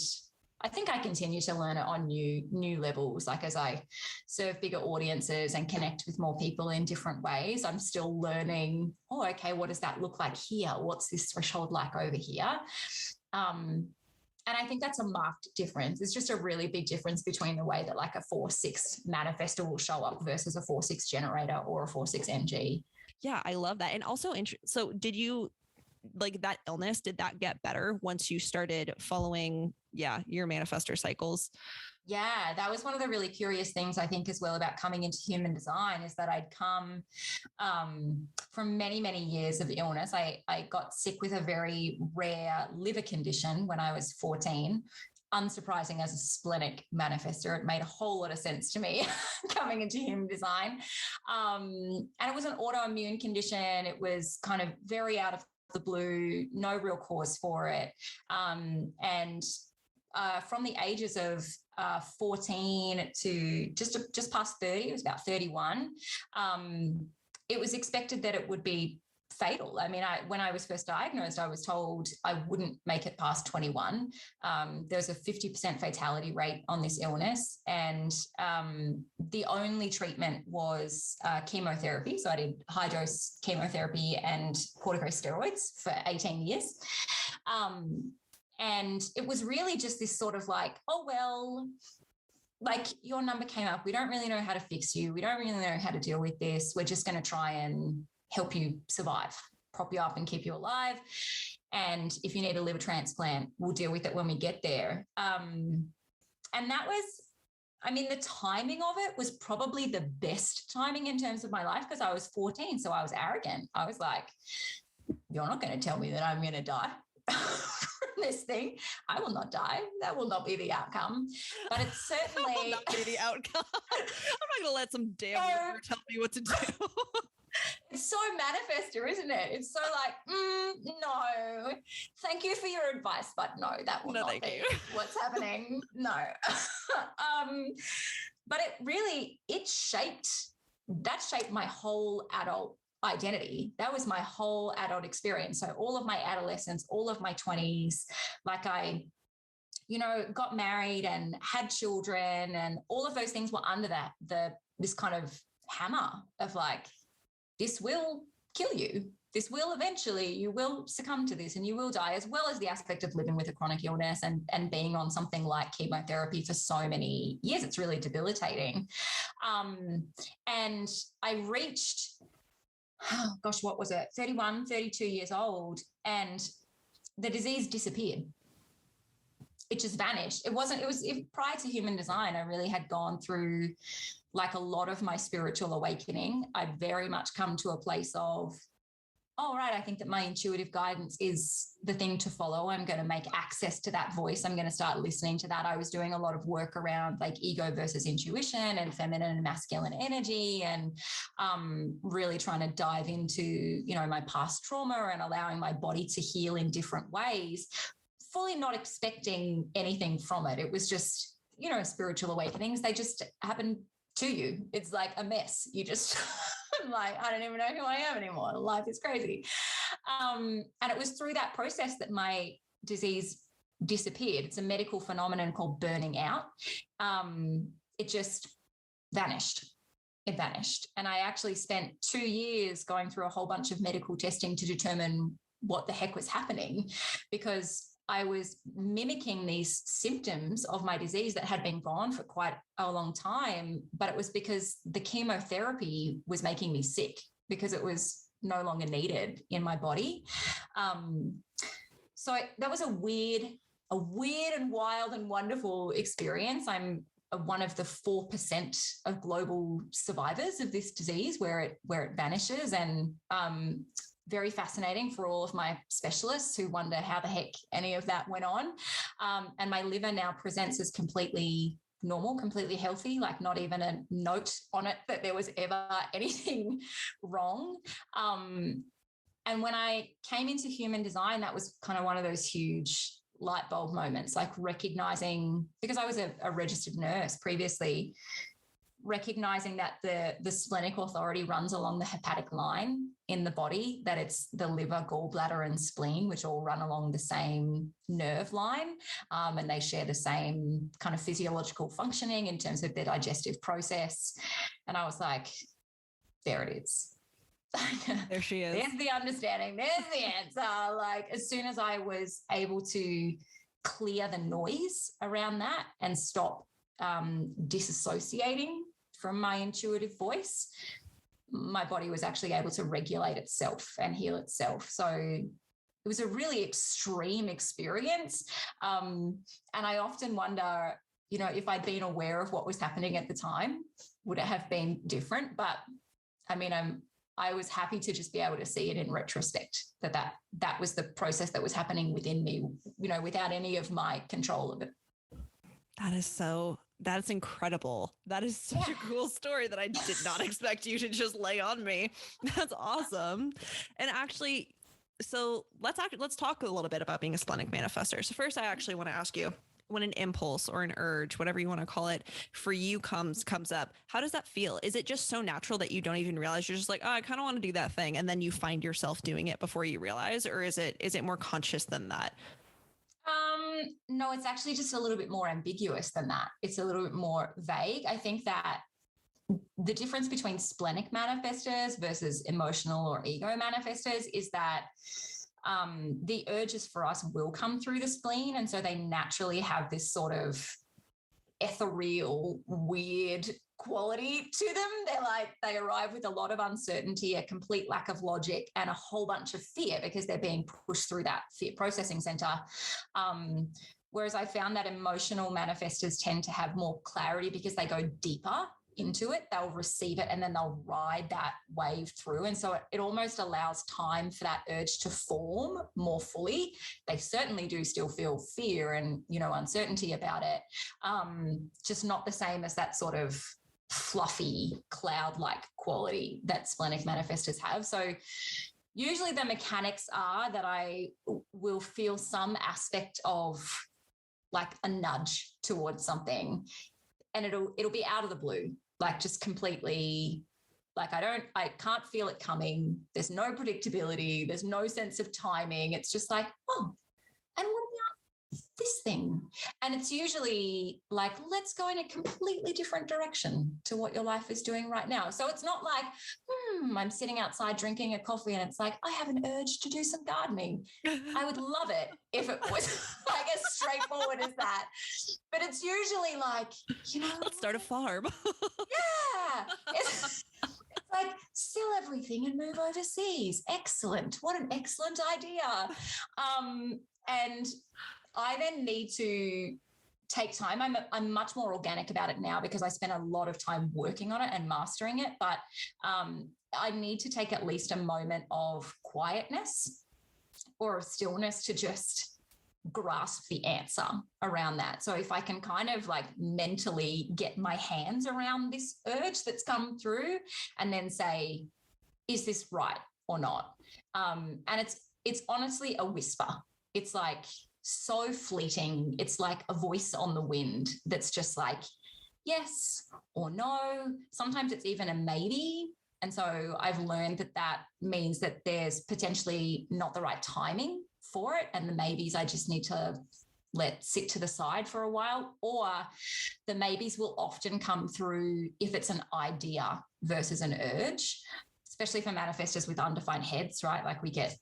I think I continue to learn it on new levels. Like as I serve bigger audiences and connect with more people in different ways, I'm still learning, okay, what does that look like here? What's this threshold like over here? And I think that's a marked difference. It's just a really big difference between the way that like a 4/6 manifestor will show up versus a 4/6 generator or a 4/6 NG. Yeah, I love that. And also, so did you like that illness, did that get better once you started following, your manifestor cycles? Yeah, that was one of the really curious things I think as well about coming into human design, is that I'd come from many, many years of illness. I got sick with a very rare liver condition when I was 14. Unsurprising as a splenic manifestor, it made a whole lot of sense to me coming into human design. And it was an autoimmune condition. It was kind of very out of the blue, no real cause for it. And from the ages of 14 to just past 30, it was about 31, it was expected that it would be fatal. I mean, when I was first diagnosed, I was told I wouldn't make it past 21. There's a 50% fatality rate on this illness. And the only treatment was chemotherapy. So I did high dose chemotherapy and corticosteroids for 18 years. And it was really just this sort of like, oh, well, like your number came up. We don't really know how to fix you. We don't really know how to deal with this. We're just going to try and help you survive, prop you up and keep you alive. And if you need a liver transplant, we'll deal with it when we get there. And that was, I mean, the timing of it was probably the best timing in terms of my life, because I was 14. So I was arrogant. I was like, you're not going to tell me that I'm going to die from this thing. I will not die. That will not be the outcome. But it's certainly that will not be the outcome. I'm not going to let some damn liver tell me what to do. It's so manifestor, isn't it? It's so like, no, thank you for your advice, but no, that will not be what's happening. No. But it shaped my whole adult identity. That was my whole adult experience. So all of my adolescence, all of my 20s, like I got married and had children, and all of those things were under this kind of hammer of like, this will kill you. This will eventually, you will succumb to this and you will die, as well as the aspect of living with a chronic illness and being on something like chemotherapy for so many years. It's really debilitating. And I reached, what was it? 31, 32 years old, and the disease disappeared. It just vanished. It was prior to human design, I really had gone through like a lot of my spiritual awakening. I'd very much come to a place of, all right, I think that my intuitive guidance is the thing to follow. I'm going to make access to that voice. I'm going to start listening to that. I was doing a lot of work around like ego versus intuition and feminine and masculine energy, and really trying to dive into, my past trauma and allowing my body to heal in different ways, fully not expecting anything from it. It was just, spiritual awakenings. They just happened to you. It's like a mess. You just like, I don't even know who I am anymore. Life is crazy. And it was through that process that my disease disappeared. It's a medical phenomenon called burning out. It just vanished. It vanished. And I actually spent 2 years going through a whole bunch of medical testing to determine what the heck was happening, because I was mimicking these symptoms of my disease that had been gone for quite a long time, but it was because the chemotherapy was making me sick, because it was no longer needed in my body. So that was a weird and wild and wonderful experience. I'm one of the 4% of global survivors of this disease where it vanishes, and very fascinating for all of my specialists who wonder how the heck any of that went on. And my liver now presents as completely normal, completely healthy, like not even a note on it that there was ever anything wrong. And when I came into human design, that was kind of one of those huge light bulb moments, like recognizing, because I was a registered nurse previously, recognizing that the splenic authority runs along the hepatic line in the body, that it's the liver, gallbladder, and spleen, which all run along the same nerve line. And they share the same kind of physiological functioning in terms of their digestive process. And I was like, there it is. There she is. There's the understanding. There's the answer. Like, as soon as I was able to clear the noise around that and stop disassociating from my intuitive voice, my body was actually able to regulate itself and heal itself. So was a really extreme experience. And I often wonder, if I'd been aware of what was happening at the time, would it have been different? But I mean, I was happy to just be able to see it in retrospect, that was the process that was happening within me, without any of my control of it. That's incredible. That is such a cool story that I did not expect you to just lay on me. That's awesome. And actually, so let's talk a little bit about being a splenic manifestor. So first, I actually want to ask you, when an impulse or an urge, whatever you want to call it, for you comes up, how does that feel? Is it just so natural that you don't even realize? You're just like, oh, I kind of want to do that thing, and then you find yourself doing it before you realize? Or is it more conscious than that? No, it's actually just a little bit more ambiguous than that. It's a little bit more vague. I think that the difference between splenic manifestors versus emotional or ego manifestors is that the urges for us will come through the spleen. And so they naturally have this sort of ethereal, weird quality to them. They arrive with a lot of uncertainty, a complete lack of logic, and a whole bunch of fear because they're being pushed through that fear processing center. Whereas I found that emotional manifestors tend to have more clarity because they go deeper into it. They'll receive it and then they'll ride that wave through. And so it almost allows time for that urge to form more fully. They certainly do still feel fear and, uncertainty about it. Just not the same as that sort of fluffy cloud-like quality that splenic manifestors have. So usually the mechanics are that I will feel some aspect of like a nudge towards something, and it'll be out of the blue, like just completely, like I can't feel it coming. There's no predictability. There's no sense of timing. It's just like, oh, and what about this thing? And it's usually like, let's go in a completely different direction to what your life is doing right now. So it's not like, I'm sitting outside drinking a coffee and it's like, I have an urge to do some gardening. I would love it if it was like as straightforward as that. But it's usually like, let's start a farm. Yeah. It's like, sell everything and move overseas. Excellent. What an excellent idea. And I then need to take time. I'm much more organic about it now because I spent a lot of time working on it and mastering it. But I need to take at least a moment of quietness or stillness to just grasp the answer around that. So if I can kind of like mentally get my hands around this urge that's come through and then say, is this right or not? And it's honestly a whisper. It's like so fleeting. It's like a voice on the wind that's just like, yes or no. Sometimes it's even a maybe. And so I've learned that means that there's potentially not the right timing for it. And the maybes I just need to let sit to the side for a while. Or the maybes will often come through if it's an idea versus an urge, especially for manifestors with undefined heads, right? Like we get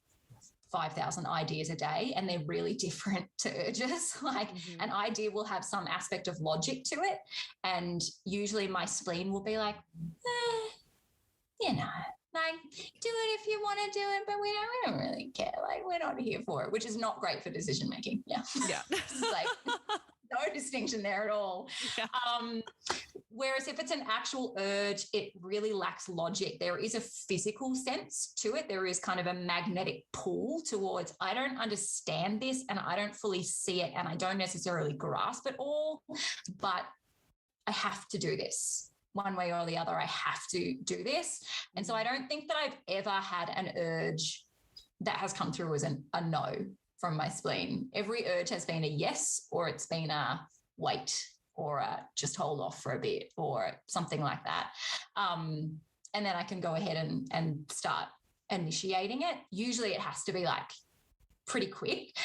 5,000 ideas a day and they're really different to urges. Like an idea will have some aspect of logic to it. And usually my spleen will be like, like do it if you want to do it, but we don't really care. Like we're not here for it, which is not great for decision making. Yeah. It's like no distinction there at all. Yeah. Whereas if it's an actual urge, it really lacks logic. There is a physical sense to it. There is kind of a magnetic pull towards, I don't understand this and I don't fully see it and I don't necessarily grasp it all, but I have to do this. One way or the other, I have to do this. And so I don't think that I've ever had an urge that has come through as a no from my spleen. Every urge has been a yes, or it's been a wait, or a just hold off for a bit, or something like that. And then I can go ahead and start initiating it. Usually it has to be like pretty quick.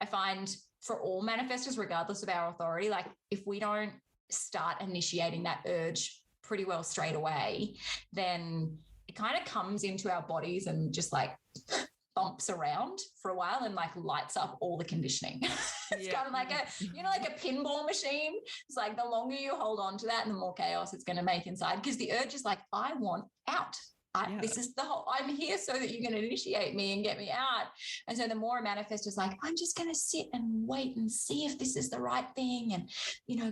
I find for all manifestors, regardless of our authority, like if we don't start initiating that urge pretty well straight away, then it kind of comes into our bodies and just like bumps around for a while and like lights up all the conditioning. It's kind of like like a pinball machine. It's like the longer you hold on to that and the more chaos it's going to make inside, because the urge is like, I want out. This is I'm here so that you can initiate me and get me out. And so the more a manifestor's like, I'm just going to sit and wait and see if this is the right thing and,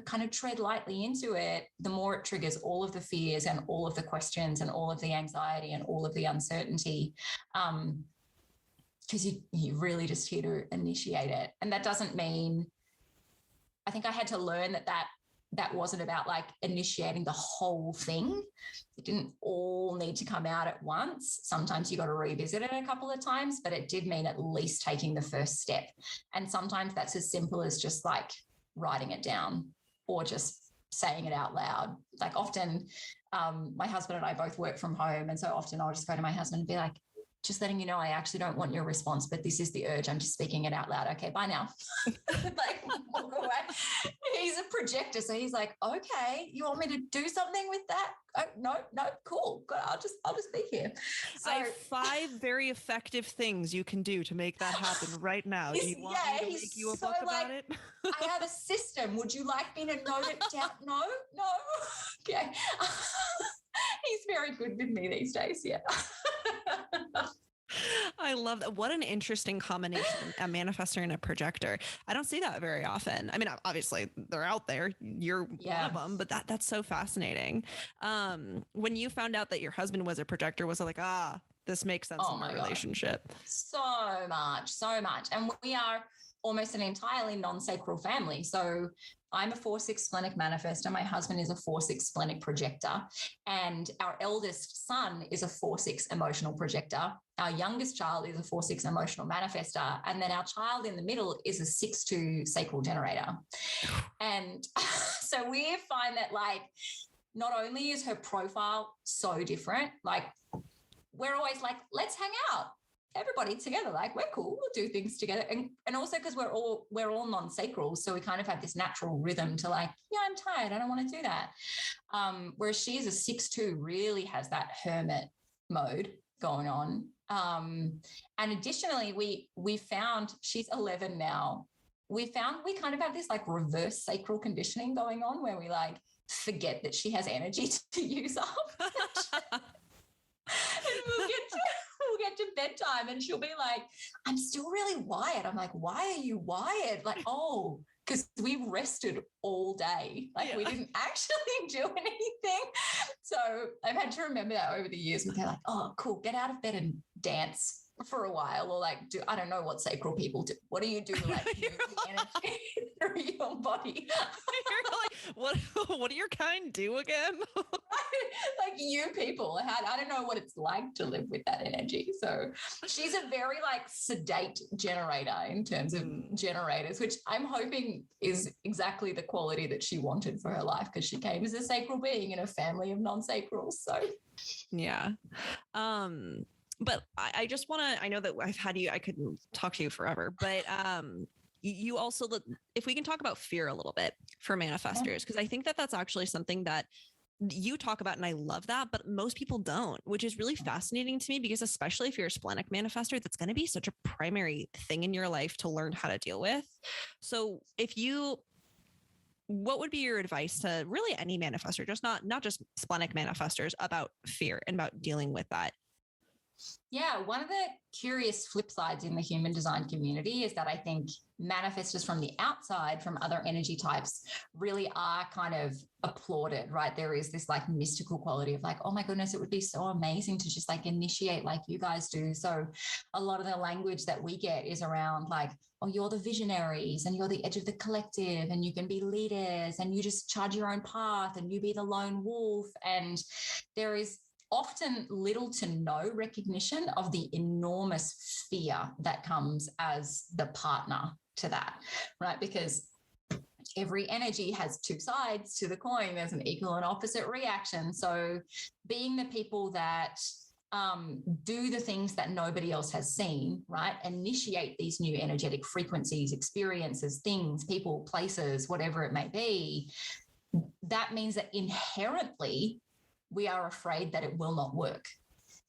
kind of tread lightly into it, the more it triggers all of the fears and all of the questions and all of the anxiety and all of the uncertainty. Because you really just here to initiate it. And that doesn't mean, I think I had to learn that wasn't about like initiating the whole thing. It didn't all need to come out at once. Sometimes you got to revisit it a couple of times, but it did mean at least taking the first step. And sometimes that's as simple as just like writing it down or just saying it out loud. Like often my husband and I both work from home. And so often I'll just go to my husband and be like, just letting you know, I actually don't want your response, but this is the urge. I'm just speaking it out loud. Okay, bye now. Like, walk away. He's a projector. So he's like, okay, you want me to do something with that? Oh, no, cool. Good. I'll just be here. So, I have 5 very effective things you can do to make that happen right now. Do you want me to make you a book about it? I have a system. Would you like me to note it down? No. Okay. He's very good with me these days. Yeah. I love that. What an interesting combination, a manifestor and a projector. I don't see that very often. I mean, obviously they're out there. You're one of them, but that's so fascinating. When you found out that your husband was a projector, was it like, this makes sense in our relationship? So much. And we are almost an entirely non-sacral family. So I'm a 4/6 splenic manifestor. My husband is a 4/6 splenic projector. And our eldest son is a 4/6 emotional projector. Our youngest child is a 4/6 emotional manifestor. And then our child in the middle is a 6/2 sacral generator. And so we find that like, not only is her profile so different, like we're always like, let's hang out. Everybody together, like we're cool, we'll do things together. And also because we're all non-sacral, so we kind of have this natural rhythm to like, yeah, I'm tired, I don't want to do that. Whereas she's a 6/2, really has that hermit mode going on. And additionally, we found, she's 11 now, we kind of have this like reverse sacral conditioning going on where we like forget that she has energy to use up. And we'll get to bedtime and she'll be like, I'm still really wired. I'm like, why are you wired? Like, because we rested all day. Like we didn't actually do anything. So I've had to remember that over the years. They're like, oh, cool, get out of bed and dance for a while, or like I don't know what sacral people do. What do you do to like move the energy through your body? You're like, what do your kind do again? Like you people, I don't know what it's like to live with that energy. So she's a very like sedate generator in terms of generators, which I'm hoping is exactly the quality that she wanted for her life, because she came as a sacral being in a family of non-sacrals. So yeah. But I just want to, I know that I've had you, I could talk to you forever, but you also, if we can talk about fear a little bit for manifestors, because I think that that's actually something that you talk about, and I love that, but most people don't, which is really fascinating to me, because especially if you're a splenic manifestor, that's going to be such a primary thing in your life to learn how to deal with. So what would be your advice to really any manifestor, just not just splenic manifestors, about fear and about dealing with that? Yeah, one of the curious flip sides in the human design community is that I think manifestors from the outside, from other energy types, really are kind of applauded, right? There is this like mystical quality of like, oh my goodness, it would be so amazing to just like initiate like you guys do. So a lot of the language that we get is around like, oh, you're the visionaries and you're the edge of the collective and you can be leaders and you just charge your own path and you be the lone wolf. And there is often little to no recognition of the enormous fear that comes as the partner to that, right? Because every energy has two sides to the coin. There's an equal and opposite reaction. So being the people that do the things that nobody else has seen, right? Initiate these new energetic frequencies, experiences, things, people, places, whatever it may be. That means that inherently we are afraid that it will not work,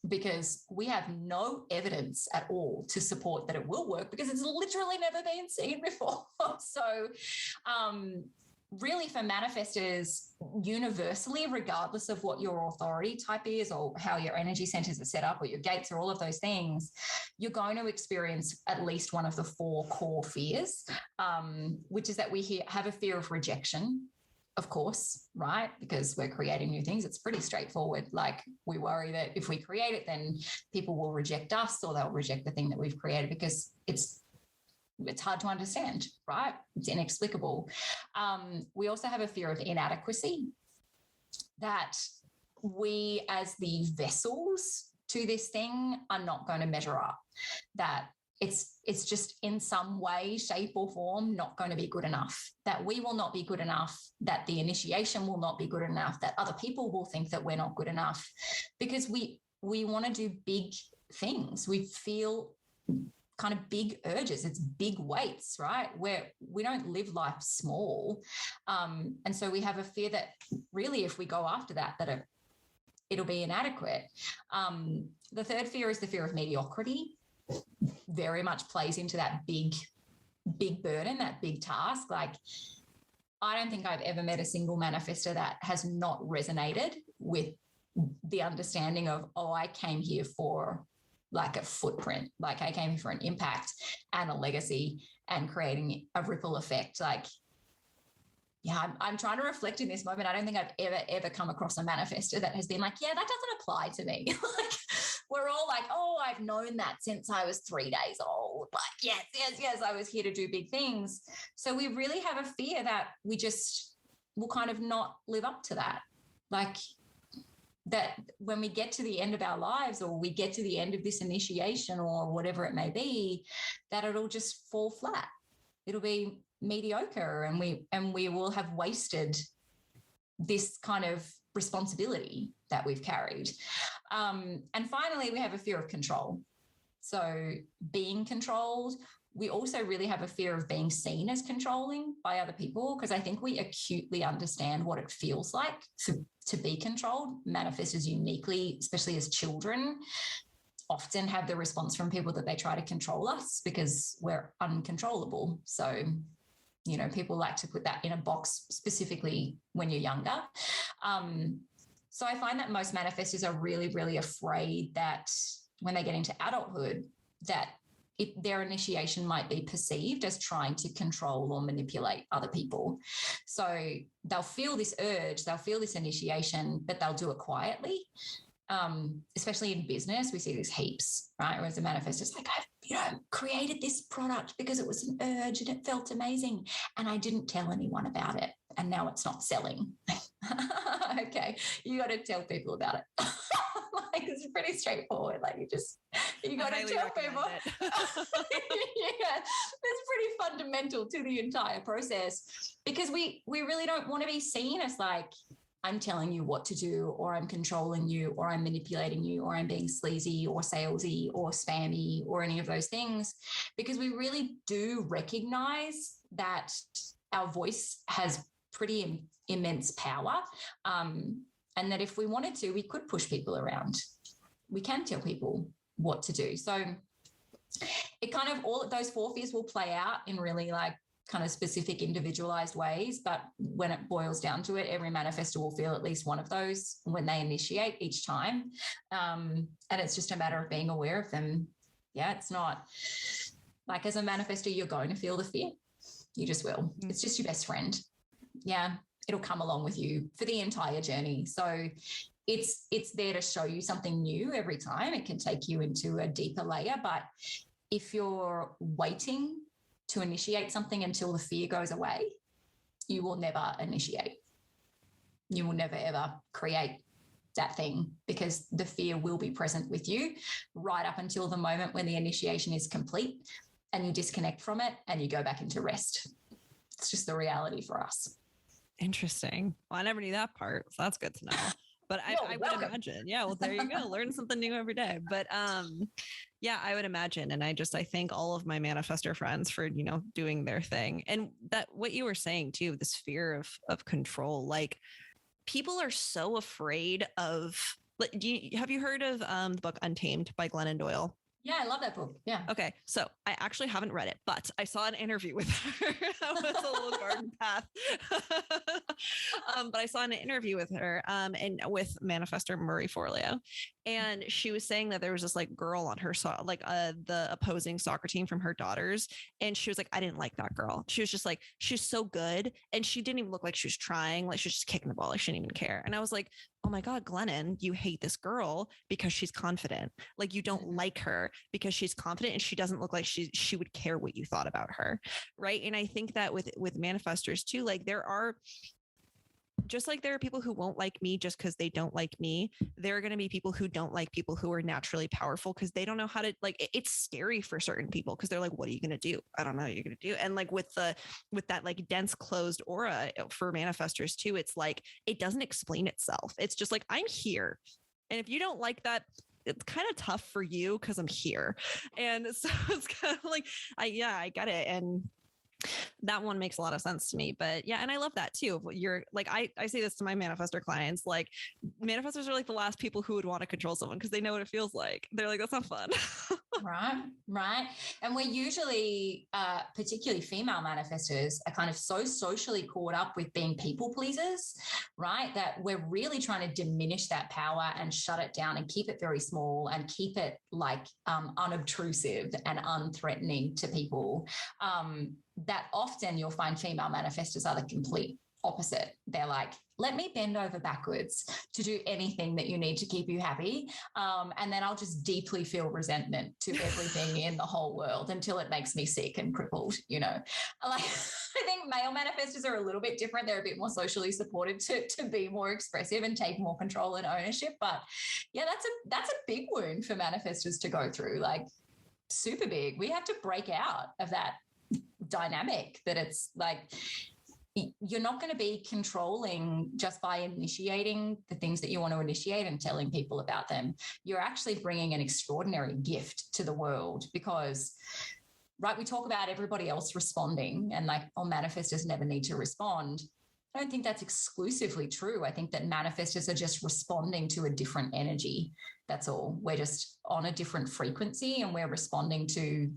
because we have no evidence at all to support that it will work, because it's literally never been seen before. So really for manifestors, universally, regardless of what your authority type is or how your energy centers are set up or your gates or all of those things, you're going to experience at least one of the 4 core fears, which is that we have a fear of rejection, of course, right? Because we're creating new things. It's pretty straightforward. Like, we worry that if we create it, then people will reject us or they'll reject the thing that we've created because it's hard to understand, right? It's inexplicable. We also have a fear of inadequacy, that we as the vessels to this thing are not going to measure up, that it's just in some way, shape or form not going to be good enough, that we will not be good enough, that the initiation will not be good enough, that other people will think that we're not good enough, because we want to do big things. We feel kind of big urges. It's big weights, right? Where we don't live life small. And so we have a fear that really if we go after that it'll be inadequate. The third fear is the fear of mediocrity. Very much plays into that big burden, that big task. Like, I don't think I've ever met a single manifestor that has not resonated with the understanding of, oh, I came here for like a footprint, like I came here for an impact and a legacy and creating a ripple effect. Like, yeah, I'm trying to reflect in this moment. I don't think I've ever come across a manifestor that has been like, yeah, that doesn't apply to me. Like, we're all like, oh, I've known that since I was 3 days old. Like, yes, I was here to do big things. So we really have a fear that we just will kind of not live up to that. Like, that when we get to the end of our lives or we get to the end of this initiation or whatever it may be, that it'll just fall flat. It'll be mediocre and we will have wasted this kind of responsibility that we've carried. And finally, we have a fear of control. So being controlled. We also really have a fear of being seen as controlling by other people, because I think we acutely understand what it feels like to be controlled. Manifestors uniquely, especially as children, often have the response from people that they try to control us because we're uncontrollable. So, you know, people like to put that in a box specifically when you're younger. So I find that most manifestors are really, really afraid that when they get into adulthood, that their initiation might be perceived as trying to control or manipulate other people. So they'll feel this urge, they'll feel this initiation, but they'll do it quietly. Especially in business, we see this heaps, right? Whereas a manifestor's like, I've created this product because it was an urge and it felt amazing. And I didn't tell anyone about it. And now it's not selling. Okay, you got to tell people about it. Like, it's pretty straightforward. Like, you got to tell people. Yeah, it's pretty fundamental to the entire process, because we really don't want to be seen as like, I'm telling you what to do, or I'm controlling you, or I'm manipulating you, or I'm being sleazy or salesy or spammy or any of those things, because we really do recognize that our voice has pretty immense power. And that if we wanted to, we could push people around. We can tell people what to do. So it kind of, all of those 4 fears will play out in really like kind of specific individualized ways. But when it boils down to it, every manifestor will feel at least one of those when they initiate each time. And it's just a matter of being aware of them. Yeah, it's not like, as a manifestor, you're going to feel the fear. You just will. It's just your best friend. Yeah, it'll come along with you for the entire journey. So it's there to show you something new every time. It can take you into a deeper layer. But if you're waiting to initiate something until the fear goes away, you will never initiate. You will never, ever create that thing, because the fear will be present with you right up until the moment when the initiation is complete and you disconnect from it and you go back into rest. It's just the reality for us. Interesting. Well, I never knew that part, so that's good to know. But I would imagine. Yeah, well, there you go. Learn something new every day. But yeah, I would imagine. And I thank all of my manifestor friends for, doing their thing. And that what you were saying too, this fear of control, like people are so afraid of, have you heard of the book Untamed by Glennon Doyle? Yeah, I love that book. Yeah. Okay, so I actually haven't read it, but I saw an interview with her. That was a little garden path. But I saw an interview with her and with manifestor Marie Forleo. And she was saying that there was this like girl on her the opposing soccer team from her daughters. And she was like, I didn't like that girl. She was just like, she's so good. And she didn't even look like she was trying. Like she was just kicking the ball. Like she didn't even care. And I was like, oh my God, Glennon, you hate this girl because she's confident. Like you don't like her because she's confident and she doesn't look like she would care what you thought about her. Right. And I think that with manifestors too, like there are, just like there are people who won't like me just because they don't like me, there are going to be people who don't like people who are naturally powerful because they don't know how to, like, it's scary for certain people because they're like, what are you going to do? I don't know what you're going to do. And like with that like dense closed aura for manifestors too, it's like, it doesn't explain itself. It's just like, I'm here. And if you don't like that, it's kind of tough for you because I'm here. And so it's kind of like, I get it. And that one makes a lot of sense to me. But yeah, and I love that too. You're like, I say this to my manifestor clients, like manifestors are like the last people who would want to control someone because they know what it feels like. They're like, that's not fun. Right. And we're usually, particularly female manifestors, are kind of so socially caught up with being people pleasers, right? That we're really trying to diminish that power and shut it down and keep it very small and keep it like unobtrusive and unthreatening to people. That often you'll find female manifestors are the complete opposite. They're like, let me bend over backwards to do anything that you need to keep you happy. And then I'll just deeply feel resentment to everything in the whole world until it makes me sick and crippled, you know. Like, I think male manifestors are a little bit different. They're a bit more socially supported to be more expressive and take more control and ownership. But yeah, that's a big wound for manifestors to go through, like super big. We have to break out of that dynamic that it's like, you're not going to be controlling just by initiating the things that you want to initiate and telling people about them. You're actually bringing an extraordinary gift to the world because, right, we talk about everybody else responding and like, oh, manifestors never need to respond. I don't think that's exclusively true. I think that manifestors are just responding to a different energy. That's all. We're just on a different frequency and we're responding to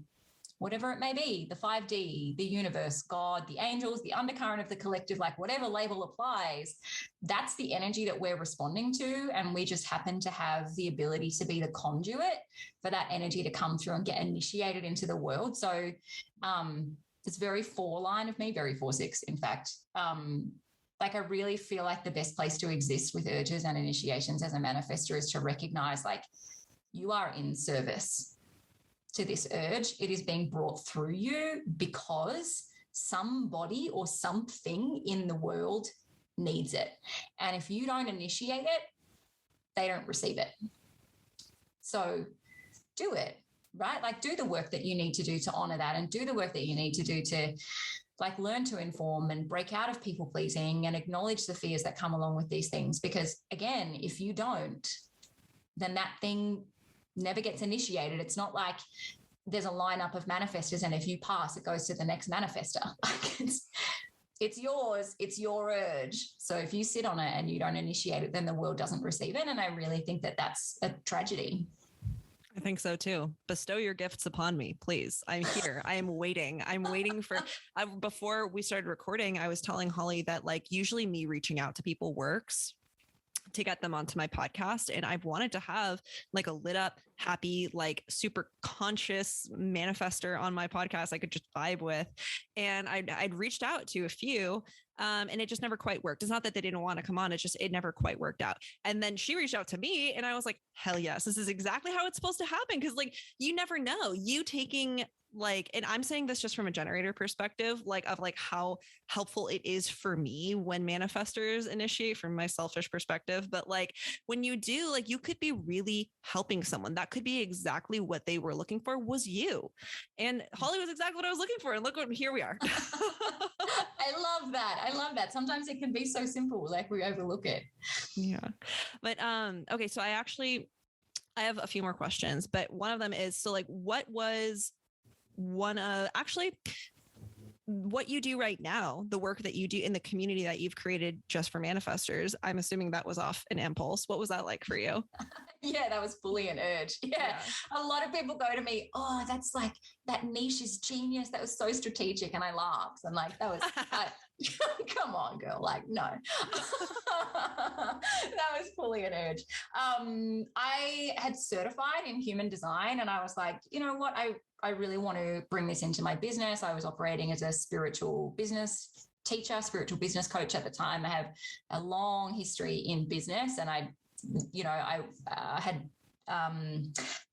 whatever it may be, the 5D, the universe, God, the angels, the undercurrent of the collective, like whatever label applies, that's the energy that we're responding to. And we just happen to have the ability to be the conduit for that energy to come through and get initiated into the world. So it's very 4-line of me, very 4-6, in fact. Like I really feel like the best place to exist with urges and initiations as a manifestor is to recognize like you are in service to this urge. It is being brought through you because somebody or something in the world needs it. And if you don't initiate it, they don't receive it. So do it, right? Like do the work that you need to do to honor that and do the work that you need to do to like learn to inform and break out of people pleasing and acknowledge the fears that come along with these things. Because again, if you don't, then that thing never gets initiated. It's not like there's a lineup of manifestors and if you pass, it goes to the next manifestor. Like it's yours, it's your urge. So if you sit on it and you don't initiate it, then the world doesn't receive it. And I really think that that's a tragedy. I think so too. Bestow your gifts upon me, please. I'm here. I am waiting. I'm waiting for, before we started recording, I was telling Holly that like usually me reaching out to people works to get them onto my podcast. And I've wanted to have like a lit up, happy, like super conscious manifestor on my podcast I could just vibe with. And I'd reached out to a few and it just never quite worked. It's not that they didn't want to come on. It's just, it never quite worked out. And then she reached out to me and I was like, hell yes, this is exactly how it's supposed to happen. Cause like, you never know, you taking like, and I'm saying this just from a generator perspective, like of like how helpful it is for me when manifestors initiate from my selfish perspective. But like when you do, like you could be really helping someone. That could be exactly what they were looking for was you. And Holly was exactly what I was looking for. And look what, here we are. I love that. I love that. Sometimes it can be so simple, like we overlook it. Yeah. But okay. So I have a few more questions, but one of them is, so like, what was what you do right now, the work that you do in the community that you've created just for manifestors? I'm assuming that was off an impulse. What was that like for you? Yeah, that was fully an urge. Yeah. A lot of people go to me, oh, that's like, that niche is genius. That was so strategic. And I laughed. And like, that was, come on, girl. Like, no. That was fully an urge. I had certified in human design and I was like, you know what? I really want to bring this into my business. I was operating as a spiritual business teacher, spiritual business coach at the time. I have a long history in business and I had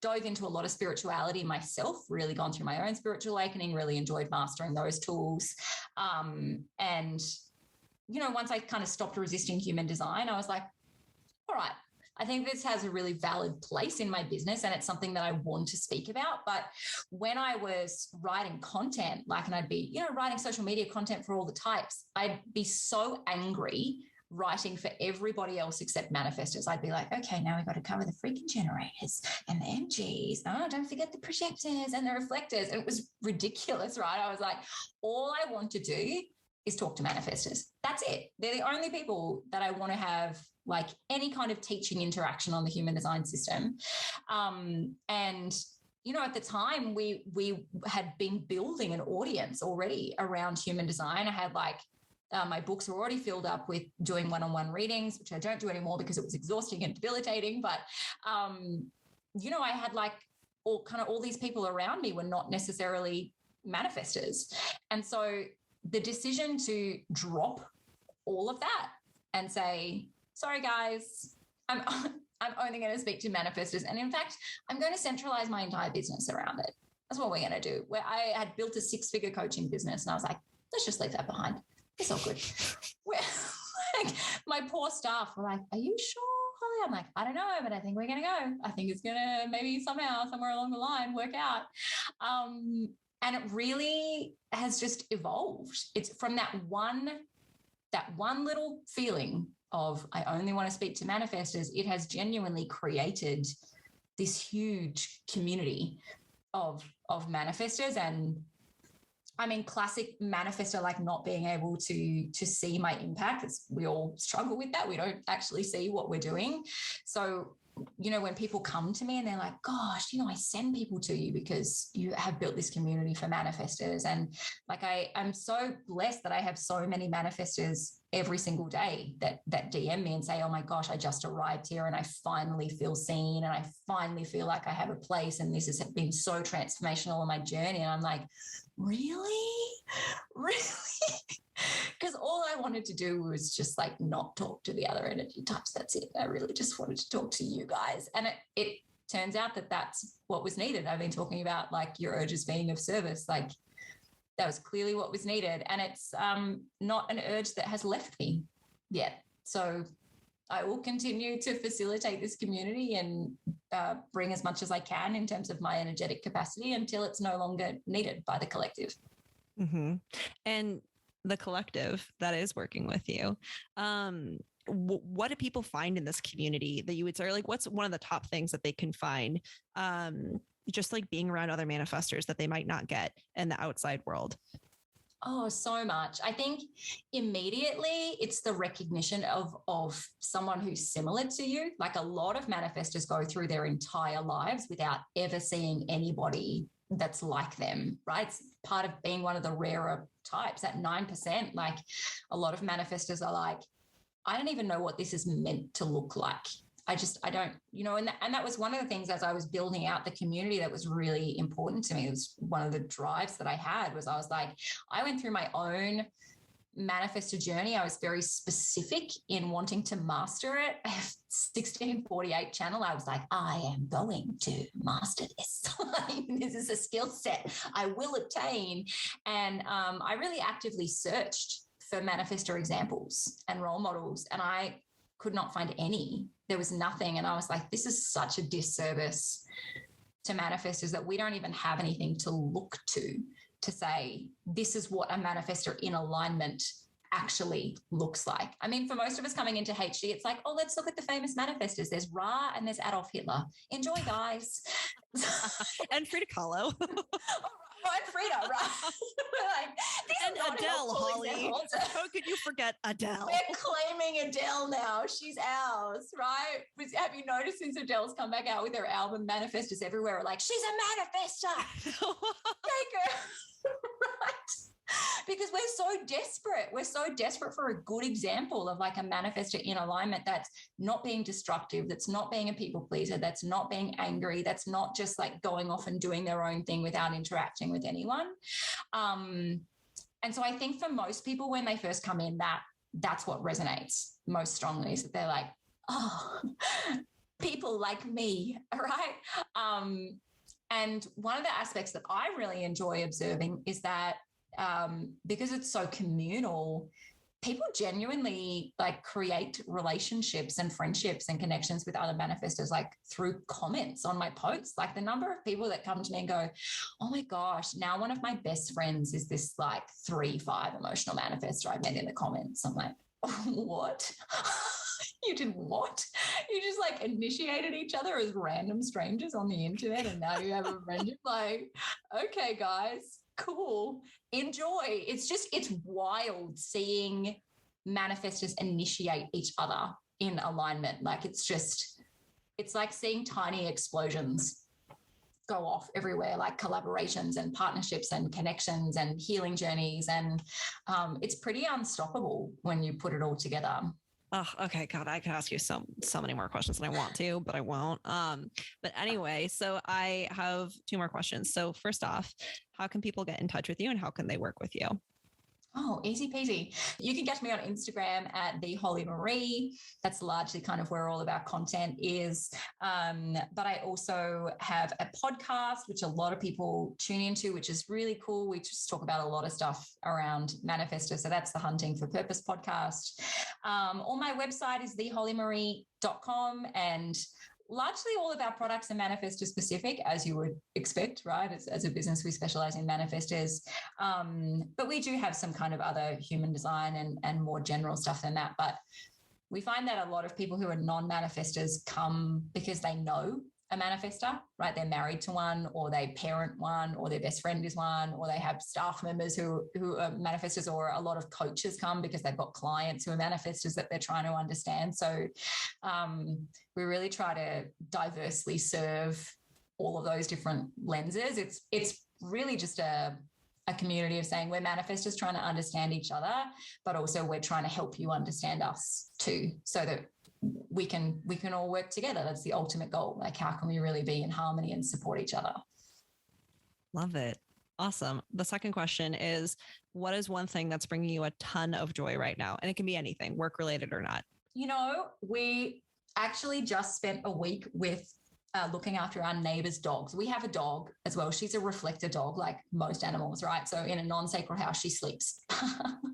dove into a lot of spirituality myself, really gone through my own spiritual awakening, really enjoyed mastering those tools. And, once I kind of stopped resisting human design, I was like, all right, I think this has a really valid place in my business and it's something that I want to speak about. But when I was writing content, and I'd be, writing social media content for all the types, I'd be so angry writing for everybody else except manifestors. I'd be like, okay, now we've got to cover the freaking generators and the MGs. Oh, don't forget the projectors and the reflectors. And it was ridiculous, right? I was like, all I want to do is talk to manifestors. That's it. They're the only people that I want to have like any kind of teaching interaction on the human design system. At the time we had been building an audience already around human design. I had my books were already filled up with doing one-on-one readings, which I don't do anymore because it was exhausting and debilitating. But, I had all these people around me were not necessarily manifestors. And so the decision to drop all of that and say, sorry, guys, I'm only going to speak to manifestors. And in fact, I'm going to centralize my entire business around it. That's what we're going to do. Where I had built a 6-figure coaching business and I was like, let's just leave that behind. It's all good. My poor staff were like, are you sure, Holly? I'm like, I don't know, but I think we're going to go. I think it's going to maybe somehow, somewhere along the line, work out. And it really has just evolved. It's from that one little feeling of I only want to speak to manifestors. It has genuinely created this huge community of manifestors. And I mean, classic manifestor, like not being able to see my impact. We all struggle with that. We don't actually see what we're doing. So, when people come to me and they're like, gosh, I send people to you because you have built this community for manifestors. And I'm so blessed that I have so many manifestors every single day that DM me and say, oh my gosh, I just arrived here and I finally feel seen and I finally feel like I have a place and this has been so transformational on my journey. And I'm like, really? Because all I wanted to do was just not talk to the other energy types. That's it. I really just wanted to talk to you guys. And it turns out that that's what was needed. I've been talking about your urges being of service. That was clearly what was needed. And it's not an urge that has left me yet. So I will continue to facilitate this community and bring as much as I can in terms of my energetic capacity until it's no longer needed by the collective. Mm-hmm. And the collective that is working with you, what do people find in this community that you would say, what's one of the top things that they can find just being around other manifestors that they might not get in the outside world? Oh, so much. I think immediately it's the recognition of someone who's similar to you. A lot of manifestors go through their entire lives without ever seeing anybody that's like them, right? It's part of being one of the rarer types. At 9%, a lot of manifestors are like, I don't even know what this is meant to look like. I don't, and that was one of the things as I was building out the community that was really important to me. It was one of the drives that I had was I was like, I went through my own manifestor journey. I was very specific in wanting to master it. I have 1648 channel. I was like, I am going to master this. This is a skill set I will obtain. And I really actively searched for manifestor examples and role models, and I could not find any. There was nothing. And I was like, this is such a disservice to manifestors that we don't even have anything to look to say, this is what a manifestor in alignment actually looks like. I mean, for most of us coming into HD, it's like, oh, let's look at the famous manifestors. There's Ra and there's Adolf Hitler. Enjoy, guys. And Frida Kahlo. Oh, and Frida, right? We're like, these And are not Adele, helpful Holly. examples. How could you forget Adele? We're claiming Adele now. She's ours, right? Have you noticed since Adele's come back out with her album, manifestors everywhere are like, she's a manifestor. Take her. Right? Because we're so desperate. We're so desperate for a good example of like a manifestor in alignment that's not being destructive, that's not being a people pleaser, that's not being angry, that's not just like going off and doing their own thing without interacting with anyone. And so I think for most people, when they first come in, that's what resonates most strongly, is that they're like, oh, people like me, right? And one of the aspects that I really enjoy observing is that because it's so communal, people genuinely like create relationships and friendships and connections with other manifestors, like through comments on my posts. Like the number of people that come to me and go, oh my gosh, now one of my best friends is this like 3-5 emotional manifestor I met in the comments. I'm like, what? You did what? You just like initiated each other as random strangers on the internet and now you have a friendship? Like, okay, guys, cool. Enjoy. It's wild seeing manifestors initiate each other in alignment. Like it's like seeing tiny explosions go off everywhere, like collaborations and partnerships and connections and healing journeys. And it's pretty unstoppable when you put it all together. Oh, okay. God, I could ask you so many more questions than I want to, but I won't. But anyway, so I have 2 more questions. So first off, how can people get in touch with you and how can they work with you? Oh, easy peasy. You can get me on Instagram at the Holly Maree. That's largely kind of where all of our content is. But I also have a podcast, which a lot of people tune into, which is really cool. We just talk about a lot of stuff around manifestor. So that's the Hunting for Purpose podcast. Or my website is thehollymaree.com, and largely all of our products are manifestor specific, as you would expect, right? As a business, we specialize in manifestors. But we do have some kind of other human design and more general stuff than that. But we find that a lot of people who are non-manifestors come because they know a manifestor, right? They're married to one, or they parent one, or their best friend is one, or they have staff members who are manifestors, or a lot of coaches come because they've got clients who are manifestors that they're trying to understand. So we really try to diversely serve all of those different lenses. It's really just a community of saying we're manifestors trying to understand each other, but also we're trying to help you understand us too, so that we can all work together. That's the ultimate goal. Like, how can we really be in harmony and support each other? Love it. Awesome. The second question is, what is one thing that's bringing you a ton of joy right now? And it can be anything, work related or not. You know, we actually just spent a week with looking after our neighbor's dogs. We have a dog as well. She's a reflector dog, like most animals, right? So in a non-sacral house, she sleeps.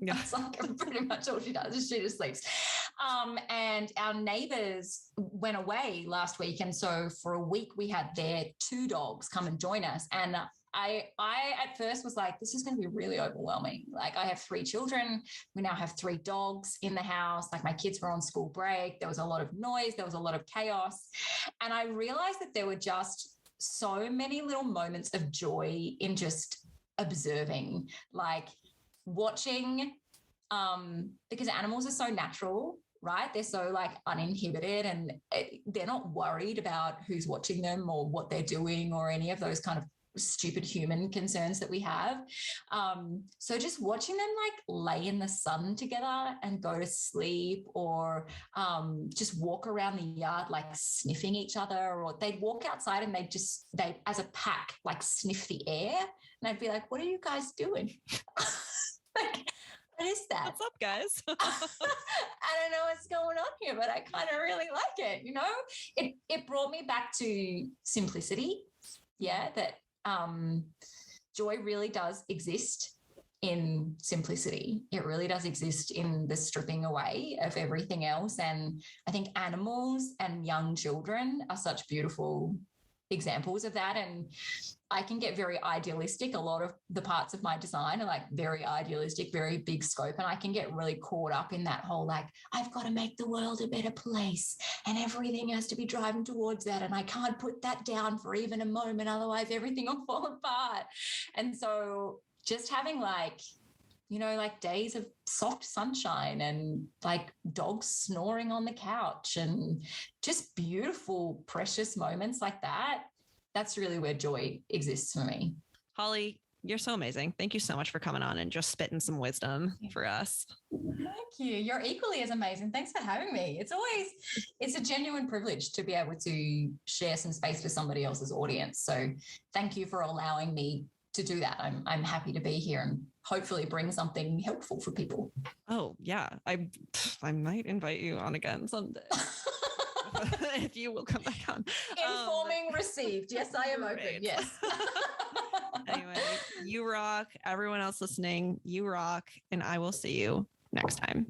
Yeah. That's like pretty much all she does, is she just sleeps. And our neighbors went away last week. And so for a week, we had their 2 dogs come and join us. And I at first was like, this is going to be really overwhelming. Like, I have 3 children. We now have 3 dogs in the house. Like, my kids were on school break. There was a lot of noise. There was a lot of chaos. And I realized that there were just so many little moments of joy in just observing, like watching, because animals are so natural, right? They're so like uninhibited, and they're not worried about who's watching them or what they're doing or any of those kind of stupid human concerns that we have. So just watching them like lay in the sun together and go to sleep, or just walk around the yard like sniffing each other, or they'd walk outside and they as a pack like sniff the air, and I'd be like, what are you guys doing? Like, what is that? What's up, guys? I don't know what's going on here, but I kind of really like it. You know, it brought me back to simplicity. Yeah, that joy really does exist in simplicity. It really does exist in the stripping away of everything else. And I think animals and young children are such beautiful examples of that. And I can get very idealistic. A lot of the parts of my design are like very idealistic, very big scope. And I can get really caught up in that whole, like, I've got to make the world a better place and everything has to be driving towards that. And I can't put that down for even a moment. Otherwise everything will fall apart. And so just having like, you know, like days of soft sunshine and like dogs snoring on the couch and just beautiful, precious moments like that. That's really where joy exists for me. Holly, you're so amazing. Thank you so much for coming on and just spitting some wisdom for us. Thank you. You're equally as amazing. Thanks for having me. It's a genuine privilege to be able to share some space with somebody else's audience. So thank you for allowing me to do that. I'm happy to be here and hopefully bring something helpful for people. Oh yeah. I might invite you on again someday. If you will come back on. Informing received. Yes, I am open. Yes. Anyway, you rock. Everyone else listening, you rock. And I will see you next time.